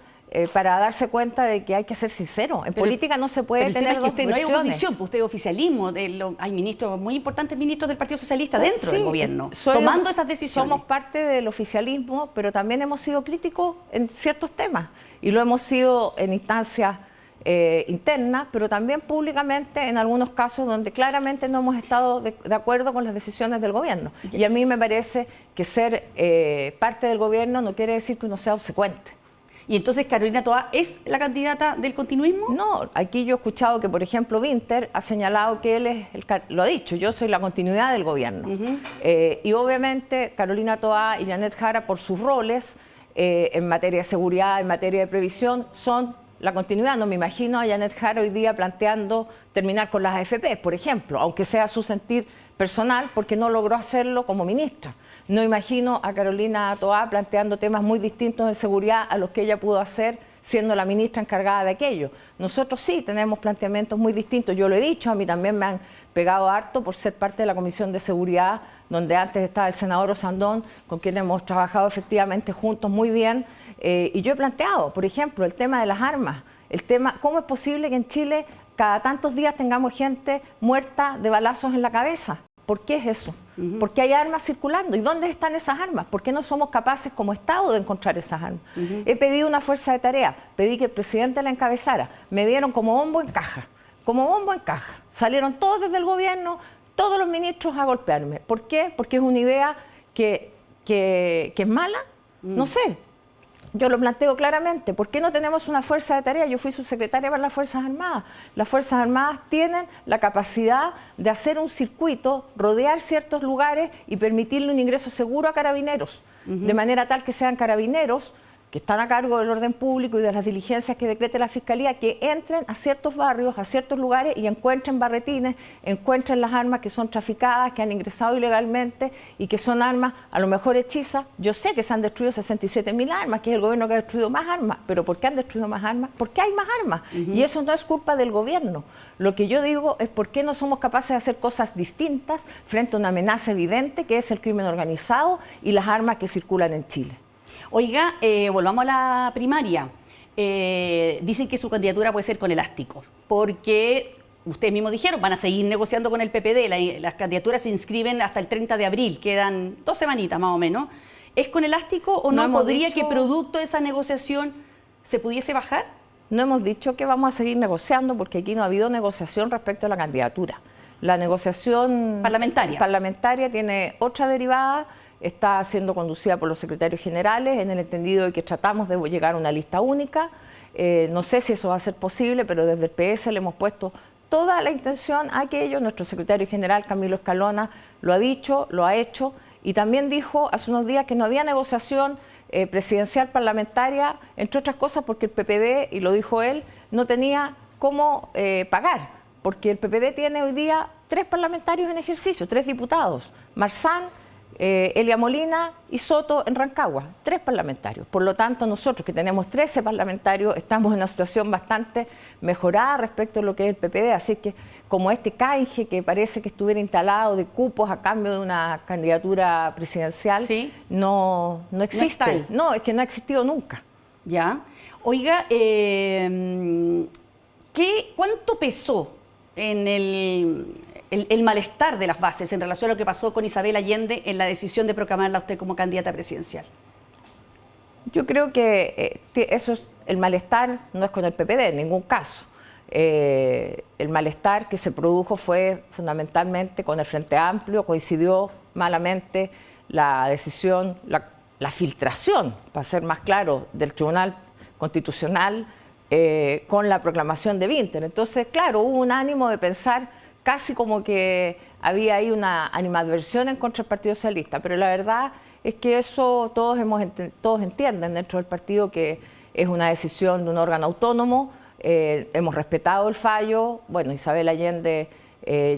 para darse cuenta de que hay que ser sincero. En política no se puede tener dos versiones. No hay oposición, pues usted es oficialismo, hay ministros, muy importantes ministros del Partido Socialista dentro del gobierno, tomando esas decisiones. Somos parte del oficialismo, pero también hemos sido críticos en ciertos temas y lo hemos sido en instancias interna, pero también públicamente en algunos casos donde claramente no hemos estado de acuerdo con las decisiones del gobierno. Y a mí me parece que ser parte del gobierno no quiere decir que uno sea obsecuente. ¿Y entonces Carolina Toá es la candidata del continuismo? No, aquí yo he escuchado que, por ejemplo, Winter ha señalado que él es, lo ha dicho, yo soy la continuidad del gobierno. Y obviamente Carolina Toá y Janet Jara, por sus roles en materia de seguridad, en materia de previsión, son la continuidad. No me imagino a Janet Jara hoy día planteando terminar con las AFP, por ejemplo, aunque sea su sentir personal, porque no logró hacerlo como ministra. No imagino a Carolina Toá planteando temas muy distintos de seguridad a los que ella pudo hacer siendo la ministra encargada de aquello. Nosotros sí tenemos planteamientos muy distintos. Yo lo he dicho, a mí también me han pegado harto por ser parte de la Comisión de Seguridad, donde antes estaba el senador Osandón, con quien hemos trabajado efectivamente juntos muy bien. Y yo he planteado, por ejemplo, el tema de las armas, el tema, ¿cómo es posible que en Chile cada tantos días tengamos gente muerta de balazos en la cabeza? ¿Por qué es eso? ¿Por qué hay armas circulando? ¿Y dónde están esas armas? ¿Por qué no somos capaces como Estado de encontrar esas armas? He pedido una fuerza de tarea, pedí que el presidente la encabezara, me dieron como bombo en caja, Salieron todos desde el gobierno, todos los ministros a golpearme. ¿Por qué? Porque es una idea que es mala, no sé. Yo lo planteo claramente. ¿Por qué no tenemos una fuerza de tarea? Yo fui subsecretaria para las Fuerzas Armadas. Las Fuerzas Armadas tienen la capacidad de hacer un circuito, rodear ciertos lugares y permitirle un ingreso seguro a carabineros, de manera tal que sean carabineros que están a cargo del orden público y de las diligencias que decrete la Fiscalía, que entren a ciertos barrios, a ciertos lugares y encuentren barretines, encuentren las armas que son traficadas, que han ingresado ilegalmente y que son armas a lo mejor hechizas. Yo sé que se han destruido 67.000 armas, que es el gobierno que ha destruido más armas, pero ¿por qué han destruido más armas? Porque hay más armas. Y eso no es culpa del gobierno. Lo que yo digo es por qué no somos capaces de hacer cosas distintas frente a una amenaza evidente que es el crimen organizado y las armas que circulan en Chile. Oiga, volvamos a la primaria. Dicen que su candidatura puede ser con elástico, porque ustedes mismos dijeron, van a seguir negociando con el PPD, las candidaturas se inscriben hasta el 30 de abril, quedan 2 semanitas más o menos. ¿Es con elástico o no podría que producto de esa negociación se pudiese bajar? No hemos dicho que vamos a seguir negociando porque aquí no ha habido negociación respecto a la candidatura. La negociación parlamentaria tiene otra derivada. Está siendo conducida por los secretarios generales en el entendido de que tratamos de llegar a una lista única. No sé si eso va a ser posible, pero desde el PS le hemos puesto toda la intención a aquello. Nuestro secretario general, Camilo Escalona, lo ha dicho, lo ha hecho y también dijo hace unos días que no había negociación presidencial parlamentaria, entre otras cosas porque el PPD, y lo dijo él, no tenía cómo pagar, porque el PPD tiene hoy día 3 parlamentarios en ejercicio, 3 diputados, Marzán, Elia Molina y Soto en Rancagua, 3 parlamentarios. Por lo tanto, nosotros que tenemos 13 parlamentarios estamos en una situación bastante mejorada respecto a lo que es el PPD, así que como este canje que parece que estuviera instalado de cupos a cambio de una candidatura presidencial, ¿sí? no existe. No, es que no ha existido nunca. Ya. Oiga, ¿cuánto pesó en el malestar de las bases en relación a lo que pasó con Isabel Allende en la decisión de proclamarla a usted como candidata presidencial? Yo creo que el malestar no es con el PPD en ningún caso. El malestar que se produjo fue fundamentalmente con el Frente Amplio, coincidió malamente la decisión, la filtración, para ser más claro, del Tribunal Constitucional con la proclamación de Vinter. Entonces, claro, hubo un ánimo de pensar casi como que había ahí una animadversión en contra del Partido Socialista, pero la verdad es que eso todos entienden dentro del partido que es una decisión de un órgano autónomo. Hemos respetado el fallo. Bueno, Isabel Allende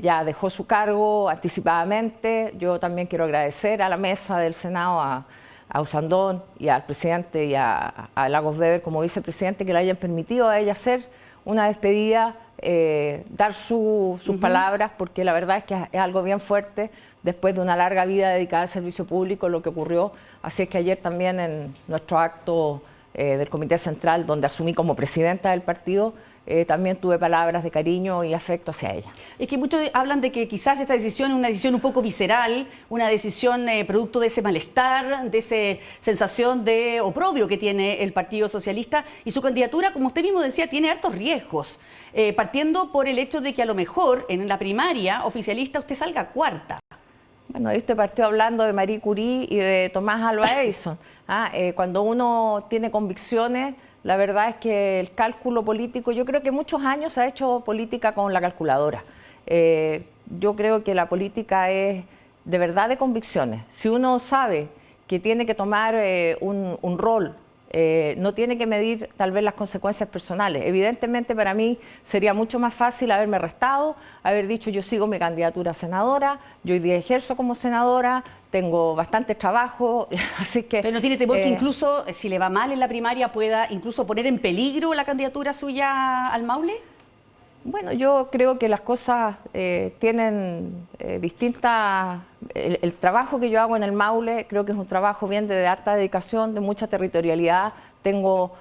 ya dejó su cargo anticipadamente. Yo también quiero agradecer a la mesa del Senado, a Usandón y al presidente y a Lagos Weber como vicepresidente, que le hayan permitido a ella hacer una despedida, dar sus palabras, porque la verdad es que es algo bien fuerte después de una larga vida dedicada al servicio público, lo que ocurrió. Así es que ayer también en nuestro acto del Comité Central, donde asumí como presidenta del partido, también tuve palabras de cariño y afecto hacia ella. Es que muchos hablan de que quizás esta decisión es una decisión un poco visceral, una decisión producto de ese malestar, de esa sensación de oprobio que tiene el Partido Socialista, y su candidatura, como usted mismo decía, tiene hartos riesgos, partiendo por el hecho de que a lo mejor en la primaria oficialista usted salga cuarta. Bueno, ahí usted partió hablando de Marie Curie y de Tomás Alva Edison. Cuando uno tiene convicciones, la verdad es que el cálculo político, yo creo que muchos años se ha hecho política con la calculadora. Yo creo que la política es de verdad de convicciones. Si uno sabe que tiene que tomar un rol, no tiene que medir tal vez las consecuencias personales. Evidentemente para mí sería mucho más fácil haberme restado, haber dicho yo sigo mi candidatura a senadora, yo hoy día ejerzo como senadora, tengo bastante trabajo, así que... ¿Pero no tiene temor que incluso si le va mal en la primaria pueda incluso poner en peligro la candidatura suya al Maule? Bueno, yo creo que las cosas tienen distintas... El trabajo que yo hago en el Maule creo que es un trabajo bien de alta dedicación, de mucha territorialidad. Tengo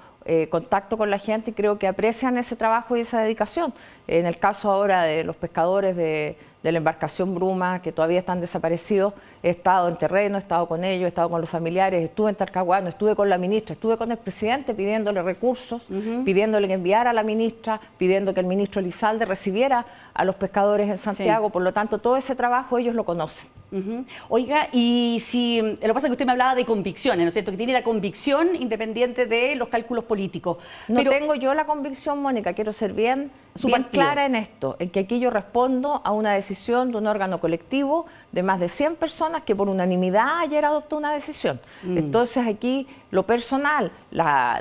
contacto con la gente y creo que aprecian ese trabajo y esa dedicación. En el caso ahora de los pescadores de la embarcación Bruma, que todavía están desaparecidos, he estado en terreno, he estado con ellos, he estado con los familiares, estuve en Talcahuano, estuve con la ministra, estuve con el presidente pidiéndole recursos, pidiéndole que enviara a la ministra, pidiendo que el ministro Elizalde recibiera a los pescadores en Santiago. Por lo tanto, todo ese trabajo ellos lo conocen. Oiga, y si lo que pasa es que usted me hablaba de convicciones, ¿no es cierto? Que tiene la convicción independiente de los cálculos políticos. No tengo yo la convicción, Mónica, quiero ser bien clara en esto, en que aquí yo respondo a una decisión de un órgano colectivo de más de 100 personas que por unanimidad ayer adoptó una decisión. Entonces aquí lo personal,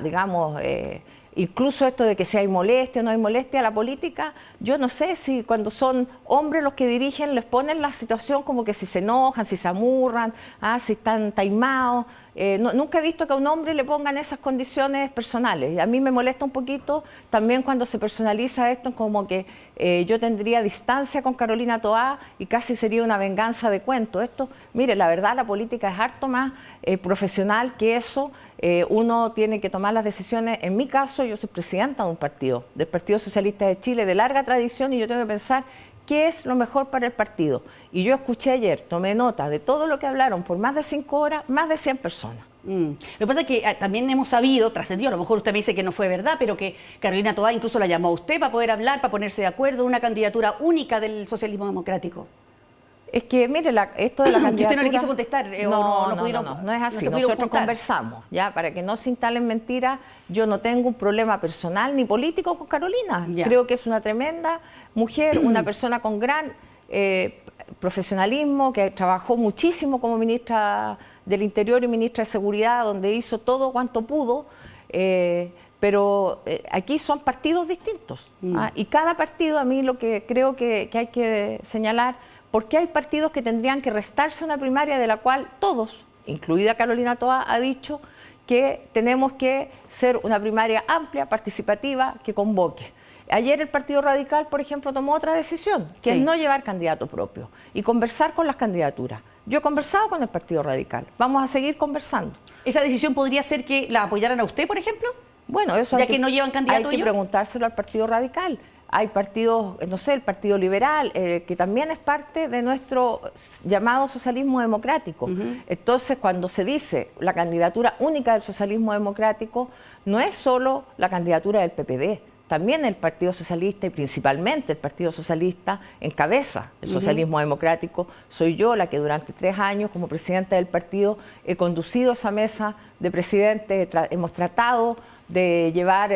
digamos... incluso esto de que si hay molestia o no hay molestia, la política, yo no sé si cuando son hombres los que dirigen les ponen la situación como que si se enojan, si se amurran, si están taimados. Nunca he visto que a un hombre le pongan esas condiciones personales. Y a mí me molesta un poquito también cuando se personaliza esto, como que yo tendría distancia con Carolina Toá y casi sería una venganza de cuento. Esto, mire, la verdad la política es harto más profesional que eso. Uno tiene que tomar las decisiones. En mi caso, yo soy presidenta de un partido, del Partido Socialista de Chile, de larga tradición, y yo tengo que pensar qué es lo mejor para el partido. Y yo escuché ayer, tomé nota de todo lo que hablaron por más de 5 horas, más de 100 personas. Lo que pasa es que también hemos sabido, trascendido, a lo mejor usted me dice que no fue verdad, pero que Carolina Toá incluso la llamó a usted para poder hablar, para ponerse de acuerdo en una candidatura única del socialismo democrático. Es que, mire, esto de la candidatura... ¿Usted no le quiso contestar? No es así. Nosotros conversamos, ya, para que no se instalen mentiras. Yo no tengo un problema personal ni político con Carolina. Ya. Creo que es una tremenda mujer, una persona con gran profesionalismo, que trabajó muchísimo como ministra del Interior y ministra de Seguridad, donde hizo todo cuanto pudo. Pero aquí son partidos distintos. Y cada partido, a mí lo que creo que hay que señalar... Porque hay partidos que tendrían que restarse una primaria de la cual todos, incluida Carolina Toá, ha dicho que tenemos que ser una primaria amplia, participativa, que convoque. Ayer el Partido Radical, por ejemplo, tomó otra decisión, que es no llevar candidato propio y conversar con las candidaturas. Yo he conversado con el Partido Radical, vamos a seguir conversando. ¿Esa decisión podría ser que la apoyaran a usted, por ejemplo? Bueno, eso ya que no llevan candidato. Hay que preguntárselo al Partido Radical. Hay partidos, no sé, el Partido Liberal, que también es parte de nuestro llamado socialismo democrático. Entonces, cuando se dice la candidatura única del socialismo democrático, no es solo la candidatura del PPD, también el Partido Socialista y principalmente el Partido Socialista encabeza el socialismo democrático. Soy yo la que durante 3 años como presidenta del partido he conducido esa mesa de presidentes, hemos tratado de llevar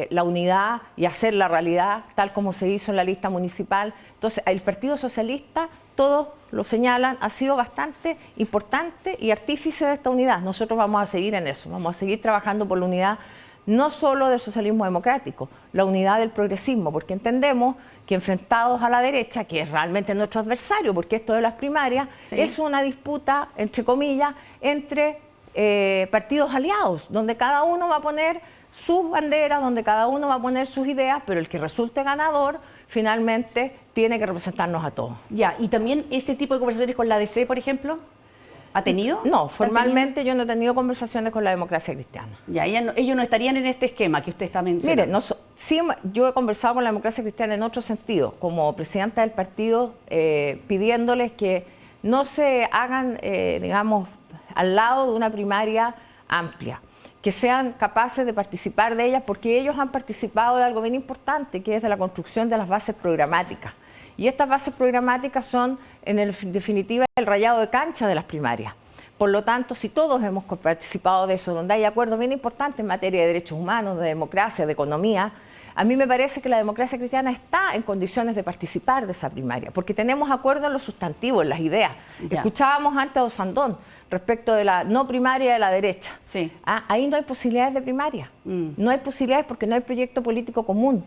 la unidad y hacer la realidad, tal como se hizo en la lista municipal. Entonces, el Partido Socialista, todos lo señalan, ha sido bastante importante y artífice de esta unidad. Nosotros vamos a seguir en eso, vamos a seguir trabajando por la unidad, no solo del socialismo democrático, la unidad del progresismo, porque entendemos que enfrentados a la derecha, que es realmente nuestro adversario, porque esto de las primarias es una disputa, entre comillas, entre partidos aliados, donde cada uno va a poner sus banderas, donde cada uno va a poner sus ideas, pero el que resulte ganador finalmente tiene que representarnos a todos. Ya, y también ese tipo de conversaciones con la ADC, por ejemplo, ¿ha tenido? No, formalmente yo no he tenido conversaciones con la Democracia Cristiana. Ya, ellos no estarían en este esquema que usted está mencionando. Mire, sí, yo he conversado con la Democracia Cristiana en otro sentido, como presidenta del partido, pidiéndoles que no se hagan, digamos, al lado de una primaria amplia, que sean capaces de participar de ellas, porque ellos han participado de algo bien importante, que es de la construcción de las bases programáticas. Y estas bases programáticas son, en definitiva, el rayado de cancha de las primarias. Por lo tanto, si todos hemos participado de eso, donde hay acuerdos bien importantes en materia de derechos humanos, de democracia, de economía, a mí me parece que la Democracia Cristiana está en condiciones de participar de esa primaria, porque tenemos acuerdo en los sustantivos, en las ideas. Ya. Escuchábamos antes a Osandón respecto de la no primaria de la derecha. Sí. Ahí no hay posibilidades de primaria. No hay posibilidades porque no hay proyecto político común.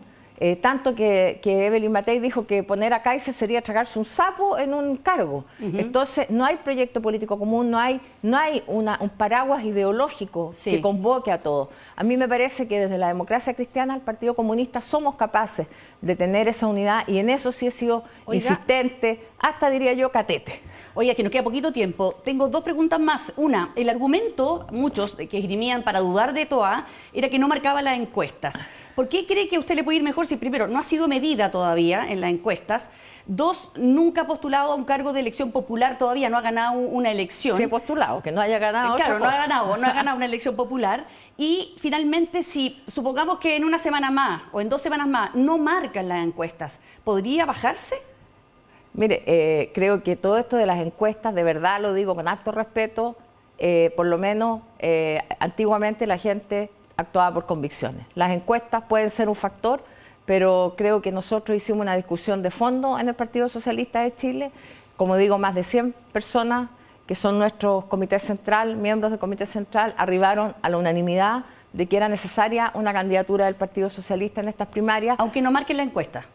Tanto que Evelyn Matei dijo que poner a Kaiser sería tragarse un sapo en un cargo. Entonces, no hay proyecto político común, no hay un paraguas ideológico que convoque a todos. A mí me parece que desde la Democracia Cristiana, el Partido Comunista, somos capaces de tener esa unidad y en eso sí he sido insistente, hasta diría yo catete. Oiga, que nos queda poquito tiempo. Tengo dos preguntas más. Una, el argumento, muchos que esgrimían para dudar de Toa, era que no marcaba las encuestas. ¿Por qué cree que a usted le puede ir mejor si, primero, no ha sido medida todavía en las encuestas? Dos, nunca ha postulado a un cargo de elección popular todavía, no ha ganado una elección. Sí, he postulado, que no haya ganado claro, otra cosa. no ha ganado una elección popular. Y finalmente, si supongamos que en una semana más o en 2 semanas más no marcan las encuestas, ¿podría bajarse? Mire, creo que todo esto de las encuestas, de verdad lo digo con alto respeto, por lo menos antiguamente la gente actuaba por convicciones. Las encuestas pueden ser un factor, pero creo que nosotros hicimos una discusión de fondo en el Partido Socialista de Chile. Como digo, más de 100 personas que son nuestros comité central, miembros del comité central, arribaron a la unanimidad de que era necesaria una candidatura del Partido Socialista en estas primarias. Aunque no marquen la encuesta.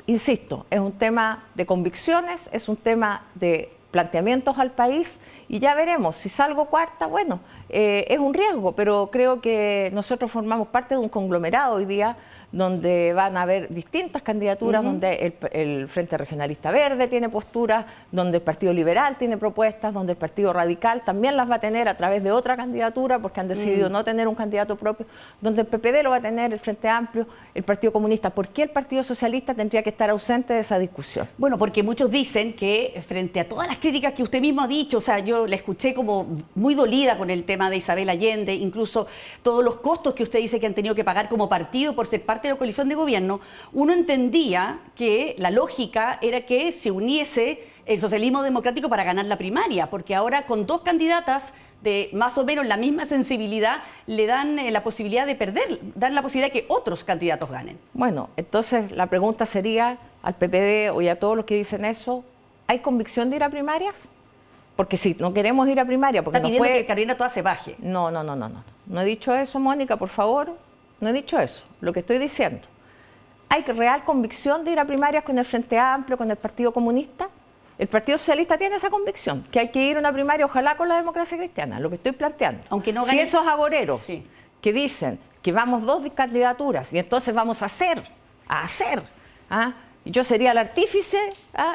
Insisto, es un tema de convicciones, es un tema de planteamientos al país y ya veremos, si salgo cuarta, bueno, es un riesgo, pero creo que nosotros formamos parte de un conglomerado hoy día donde van a haber distintas candidaturas, donde el Frente Regionalista Verde tiene posturas, donde el Partido Liberal tiene propuestas, donde el Partido Radical también las va a tener a través de otra candidatura porque han decidido no tener un candidato propio, donde el PPD lo va a tener, el Frente Amplio, el Partido Comunista. ¿Por qué el Partido Socialista tendría que estar ausente de esa discusión? Bueno, porque muchos dicen que frente a todas las críticas que usted mismo ha dicho, o sea, yo la escuché como muy dolida con el tema de Isabel Allende, incluso todos los costos que usted dice que han tenido que pagar como partido por ser parte de la coalición de gobierno, uno entendía que la lógica era que se uniese el socialismo democrático para ganar la primaria, porque ahora con 2 candidatas de más o menos la misma sensibilidad le dan la posibilidad de perder, dan la posibilidad de que otros candidatos ganen. Bueno, entonces la pregunta sería al PPD o a todos los que dicen eso, ¿hay convicción de ir a primarias? Porque si no queremos ir a primaria... porque está pidiendo que Carolina Toa se baje. No he dicho eso, Mónica, por favor. No he dicho eso. Lo que estoy diciendo, ¿hay real convicción de ir a primarias con el Frente Amplio, con el Partido Comunista? El Partido Socialista tiene esa convicción, que hay que ir a una primaria, ojalá con la Democracia Cristiana, lo que estoy planteando. Aunque no gane... Si esos agoreros que dicen que vamos 2 candidaturas y entonces vamos a hacer, yo sería el artífice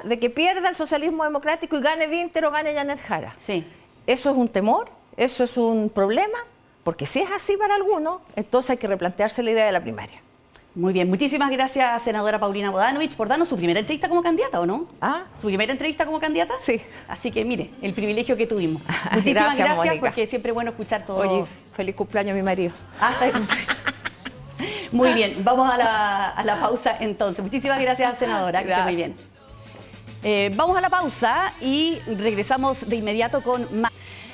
de que pierda el socialismo democrático y gane Winter o gane Janet Jara. Sí. ¿Eso es un temor? ¿Eso es un problema? Porque si es así para algunos, entonces hay que replantearse la idea de la primaria. Muy bien, muchísimas gracias, senadora Paulina Bodanovich, por darnos su primera entrevista como candidata, ¿o no? ¿Su primera entrevista como candidata? Sí. Así que mire, el privilegio que tuvimos. Muchísimas gracias porque es siempre bueno escuchar todo. Oye, feliz cumpleaños a mi marido. Hasta el cumpleaños. Muy bien, vamos a la pausa entonces. Muchísimas gracias, senadora, que esté muy bien. Vamos a la pausa y regresamos de inmediato con más.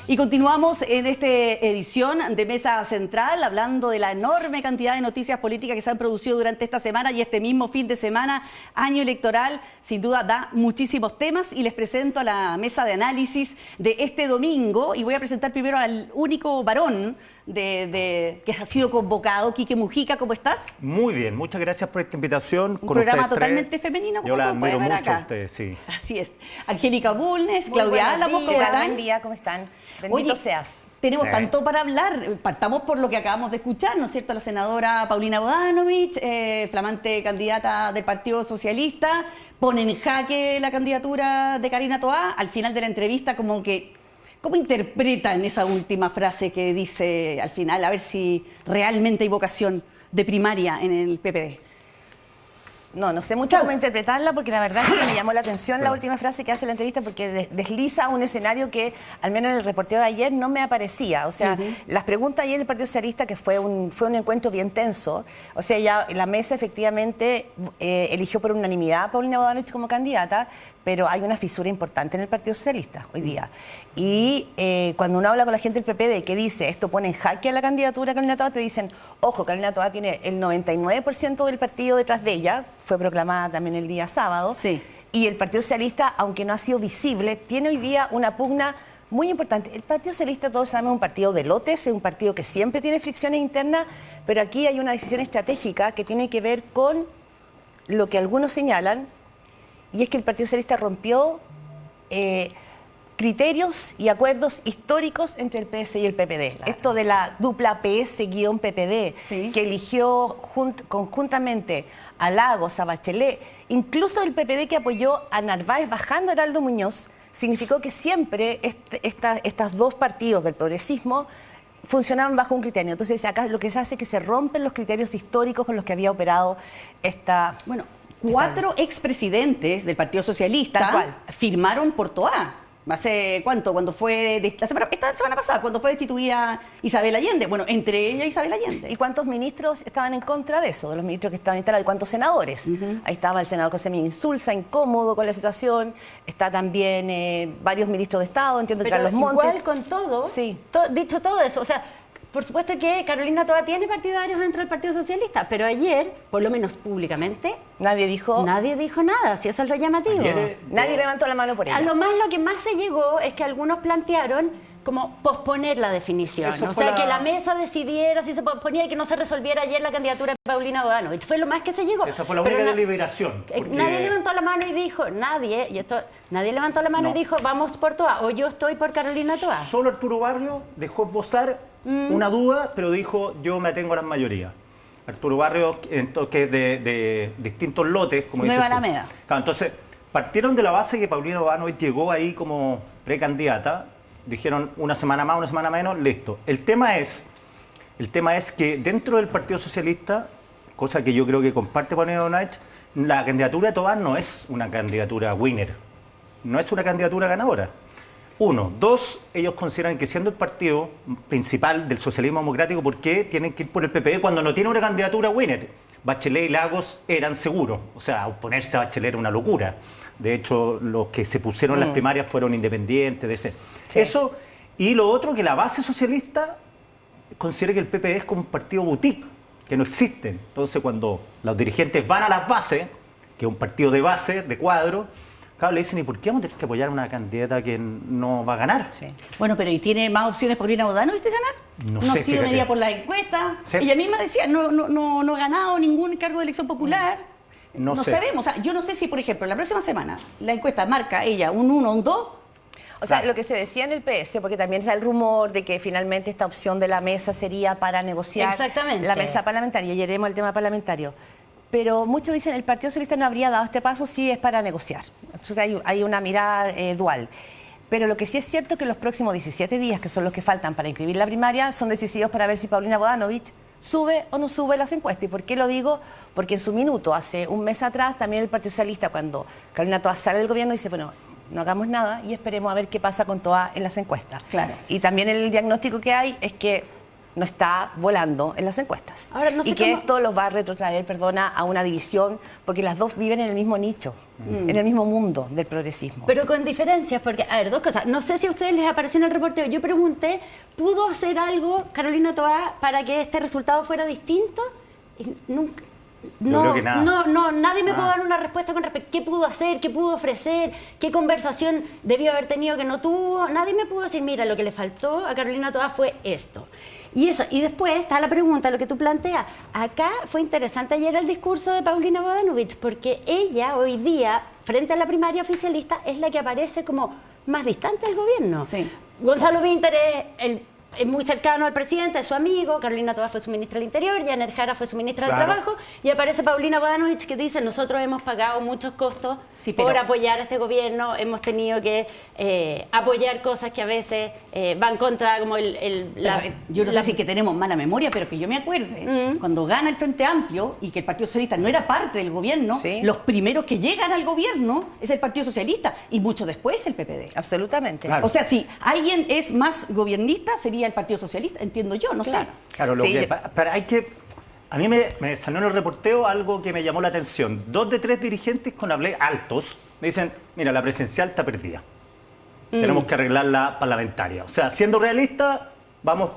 Y continuamos en esta edición de Mesa Central hablando de la enorme cantidad de noticias políticas que se han producido durante esta semana y este mismo fin de semana, año electoral, sin duda da muchísimos temas y les presento a la mesa de análisis de este domingo y voy a presentar primero al único varón que ha sido convocado, Quique Mujica, ¿cómo estás? Muy bien, muchas gracias por esta invitación. Un programa totalmente femenino, como yo la tú puedes admiro ver mucho acá. a ustedes, sí. Así es. Angélica Bulnes, Muy Claudia buenos Álamos, días. ¿cómo están? Buen día, ¿cómo están? Bendito Oye, seas. Tenemos Sí. tanto para hablar. Partamos por lo que acabamos de escuchar, ¿no es cierto? La senadora Paulina Bodanovich, flamante candidata del Partido Socialista, pone en jaque la candidatura de Karina Toá. Al final de la entrevista, como que, ¿cómo interpretan esa última frase que dice al final? A ver si realmente hay vocación de primaria en el PPD. No sé mucho cómo interpretarla porque la verdad es que me llamó la atención la última frase que hace la entrevista porque desliza un escenario que al menos en el reporteo de ayer no me aparecía. O sea, las preguntas ayer en el Partido Socialista, que fue un encuentro bien tenso, o sea, ya la mesa efectivamente eligió por unanimidad a Paulina Bodanovich como candidata, pero hay una fisura importante en el Partido Socialista hoy día. Y cuando uno habla con la gente del PPD que dice esto pone en jaque a la candidatura de Carolina Toá, te dicen, ojo, Carolina Toá tiene el 99% del partido detrás de ella, fue proclamada también el día sábado, Sí. y el Partido Socialista, aunque no ha sido visible, tiene hoy día una pugna muy importante. El Partido Socialista, todos sabemos, es un partido de lotes, es un partido que siempre tiene fricciones internas, pero aquí hay una decisión estratégica que tiene que ver con lo que algunos señalan, y es que el Partido Socialista rompió criterios y acuerdos históricos entre el PS y el PPD. Claro. Esto de la dupla PS-PPD, Sí. que eligió conjuntamente a Lagos, a Bachelet, incluso el PPD que apoyó a Narváez bajando a Heraldo Muñoz, significó que siempre estos dos partidos del progresismo funcionaban bajo un criterio. Entonces acá lo que se hace es que se rompen los criterios históricos con los que había operado esta... Bueno, 4 expresidentes del Partido Socialista Tal cual. firmaron por Toá. ¿Hace cuánto? Cuando fue esta semana pasada, cuando fue destituida Isabel Allende. Bueno, entre ella Isabel Allende. ¿Y cuántos ministros estaban en contra de eso? De los ministros que estaban instalados. ¿Y cuántos senadores? Ahí estaba el senador José Miguel Insulza, incómodo con la situación. Está también varios ministros de Estado, entiendo que Pero Carlos Montes. igual con todo, Sí. dicho todo eso, o sea, por supuesto que Carolina Toá tiene partidarios dentro del Partido Socialista, pero ayer, por lo menos públicamente, Nadie dijo, nadie dijo nada, si eso es lo llamativo. Ayer, nadie levantó la mano por ella. Lo que más se llegó es que algunos plantearon como posponer la definición, Eso o fue sea, la- que la mesa decidiera si se posponía y que no se resolviera ayer la candidatura de Paulina Bodanovich. Fue lo más que se llegó. Esa fue la Pero única na- deliberación. porque- Nadie levantó la mano y dijo, nadie levantó la mano No. y dijo, vamos por Toá, o yo estoy por Carolina Toá. Solo Arturo Barrio dejó esbozar una duda, pero dijo, yo me atengo a las mayorías. Arturo Barrio, que es de distintos lotes, como Nueva dices tú. Alameda. Claro, entonces, partieron de la base que Paulina Bodanovich llegó ahí como precandidata, dijeron una semana más, una semana menos, listo. El tema es que dentro del Partido Socialista, cosa que yo creo que comparte Paulina Bodanovich, la candidatura de Toá no es una candidatura winner, no es una candidatura ganadora. Uno. Dos, ellos consideran que siendo el partido principal del socialismo democrático, ¿por qué tienen que ir por el PPD cuando no tiene una candidatura winner? Bachelet y Lagos eran seguros. O sea, oponerse a Bachelet era una locura. De hecho, los que se pusieron en las primarias fueron independientes. Sí. Eso. Y lo otro, que la base socialista considera que el PPD es como un partido boutique, que no existe. Entonces, cuando los dirigentes van a las bases, que es un partido de base, de cuadro, claro, le dicen, ¿y por qué vamos a tener que apoyar a una candidata que no va a ganar? Sí. Bueno, pero ¿y tiene más opciones Paulina Bodanovich de ganar? No ha sé, sido fíjate. medida por la encuesta. Sí. Ella misma decía, no ha ganado ningún cargo de elección popular. No sé. sabemos. O sea, yo no sé si, por ejemplo, la próxima semana la encuesta marca ella un 1 o un 2. O sea, Claro. lo que se decía en el PS, porque también está el rumor de que finalmente esta opción de la mesa sería para negociar Exactamente. la mesa parlamentaria, y iremos al tema parlamentario. Pero muchos dicen el Partido Socialista no habría dado este paso si es para negociar. Entonces hay una mirada dual. Pero lo que sí es cierto es que los próximos 17 días, que son los que faltan para inscribir la primaria, son decisivos para ver si Paulina Bodanovich sube o no sube las encuestas. ¿Y por qué lo digo? Porque en su minuto, hace un mes atrás, también el Partido Socialista, cuando Carolina Toá sale del gobierno, dice, bueno, no hagamos nada y esperemos a ver qué pasa con Toá en las encuestas. Claro. Y también el diagnóstico que hay es que no está volando en las encuestas. Ahora, no sé y que cómo... esto los va a retrotraer, perdona, a una división, porque las dos viven en el mismo nicho, en el mismo mundo del progresismo. Pero con diferencias, porque, a ver, dos cosas. No sé si a ustedes les apareció en el reporteo. Yo pregunté, ¿pudo hacer algo Carolina Toá para que este resultado fuera distinto? Y nunca... Yo creo que nada. Nadie me pudo dar una respuesta con respecto a qué pudo hacer, qué pudo ofrecer, qué conversación debió haber tenido que no tuvo. Nadie me pudo decir, mira, lo que le faltó a Carolina Toá fue esto. Y eso, y después está la pregunta, lo que tú planteas. Acá fue interesante ayer el discurso de Paulina Bodanovich, porque ella hoy día, frente a la primaria oficialista, es la que aparece como más distante del gobierno. Sí. Gonzalo Vinter es muy cercano al presidente, es su amigo. Carolina Toá fue su ministra del Interior, Janet Jara fue su ministra del Trabajo, y aparece Paulina Bodanovich que dice, nosotros hemos pagado muchos costos por apoyar a este gobierno, hemos tenido que apoyar cosas que a veces van contra como yo no sé si que tenemos mala memoria, pero que yo me acuerde, cuando gana el Frente Amplio y que el Partido Socialista no era parte del gobierno, los primeros que llegan al gobierno es el Partido Socialista y mucho después el PPD. Absolutamente. Claro. O sea, si alguien es más gobernista, sería el Partido Socialista, entiendo yo, no sé. Claro, a mí me salió en el reporteo algo que me llamó la atención. 2 de 3 dirigentes con hablé altos me dicen, mira, la presidencial está perdida. Tenemos que arreglar la parlamentaria. O sea, siendo realista,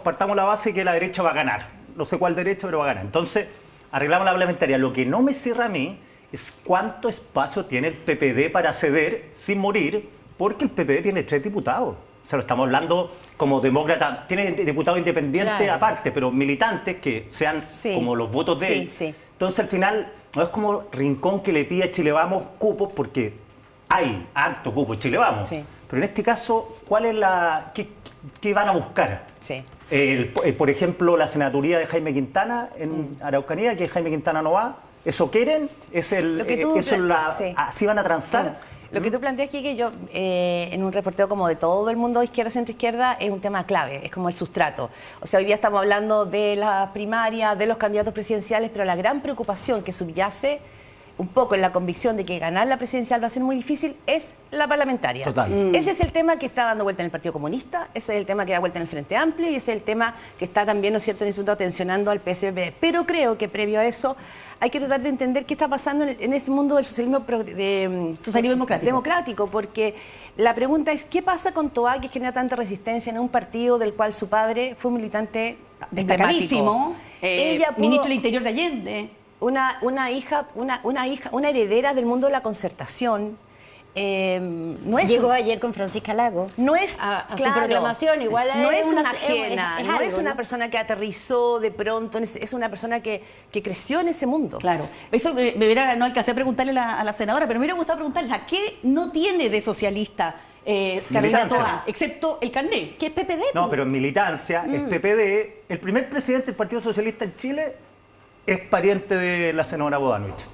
partamos la base que la derecha va a ganar. No sé cuál derecha, pero va a ganar. Entonces, arreglamos la parlamentaria. Lo que no me cierra a mí es cuánto espacio tiene el PPD para ceder sin morir, porque el PPD tiene 3 diputados. O sea, lo estamos hablando como demócrata, tiene diputados independientes aparte, pero militantes que sean como los votos de él. Entonces, al final, no es como Rincón que le pide a Chile Vamos cupos, porque hay harto cupos Chile Vamos. Pero en este caso, ¿cuál es qué van a buscar? Por ejemplo, la senaturía de Jaime Quintana en Araucanía, que Jaime Quintana no va. ¿Eso quieren? ¿Así van a transar? Lo que tú planteas aquí, que yo, en un reporteo como de todo el mundo, izquierda, centro, izquierda, es un tema clave, es como el sustrato. O sea, hoy día estamos hablando de la primaria, de los candidatos presidenciales, pero la gran preocupación que subyace un poco en la convicción de que ganar la presidencial va a ser muy difícil es la parlamentaria. Ese es el tema que está dando vuelta en el Partido Comunista, ese es el tema que da vuelta en el Frente Amplio y ese es el tema que está también, ¿no es cierto?, en el Instituto tensionando al PSB. Pero creo que previo a eso hay que tratar de entender qué está pasando en este mundo del socialismo democrático, porque la pregunta es, ¿qué pasa con Toá, que genera tanta resistencia en un partido del cual su padre fue un militante destacadísimo, ministro del Interior de Allende? Una heredera del mundo de la concertación. Llegó ayer con Francisca Lago a su proclamación. Igual no es una ajena, no es una persona que aterrizó de pronto, es una persona que creció en ese mundo. Claro, eso no alcancé a preguntarle a la senadora, pero me hubiera gustado preguntarle, ¿a qué no tiene de socialista Carolina Toá, excepto el carnet? ¿Qué es PPD? No, pero en militancia es PPD. El primer presidente del Partido Socialista en Chile es pariente de la senadora Bodanovich.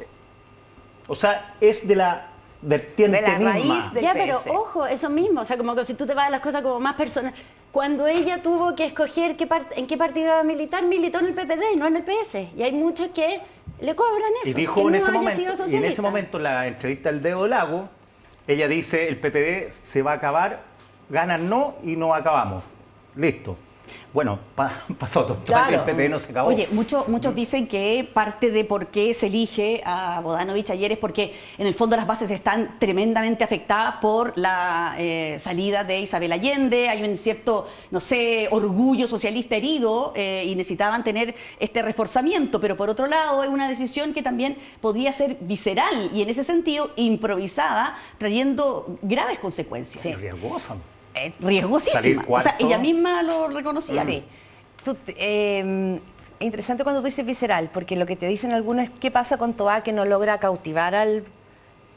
O sea, es de la vertiente de la misma. Raíz del ya, PS. pero ojo, eso mismo, o sea, como que si tú te vas a las cosas como más personales, cuando ella tuvo que escoger en qué partido iba a militar, militó en el PPD y no en el PS, y hay muchos que le cobran eso. Y dijo en ese momento, en la entrevista del Dedo Lago, ella dice, el PPD se va a acabar, ganan no y no acabamos. Listo. Bueno, pasó todo. Claro. El PPD no se acabó. Oye, muchos dicen que parte de por qué se elige a Bodanovich ayer es porque en el fondo las bases están tremendamente afectadas por la salida de Isabel Allende, hay un cierto, no sé, orgullo socialista herido y necesitaban tener este reforzamiento, pero por otro lado es una decisión que también podía ser visceral y en ese sentido improvisada, trayendo graves consecuencias. Sí, riesgosa. Riesgosísima. O sea, ella misma lo reconocía. Sí. Es interesante cuando tú dices visceral, porque lo que te dicen algunos es qué pasa con Toá que no logra cautivar al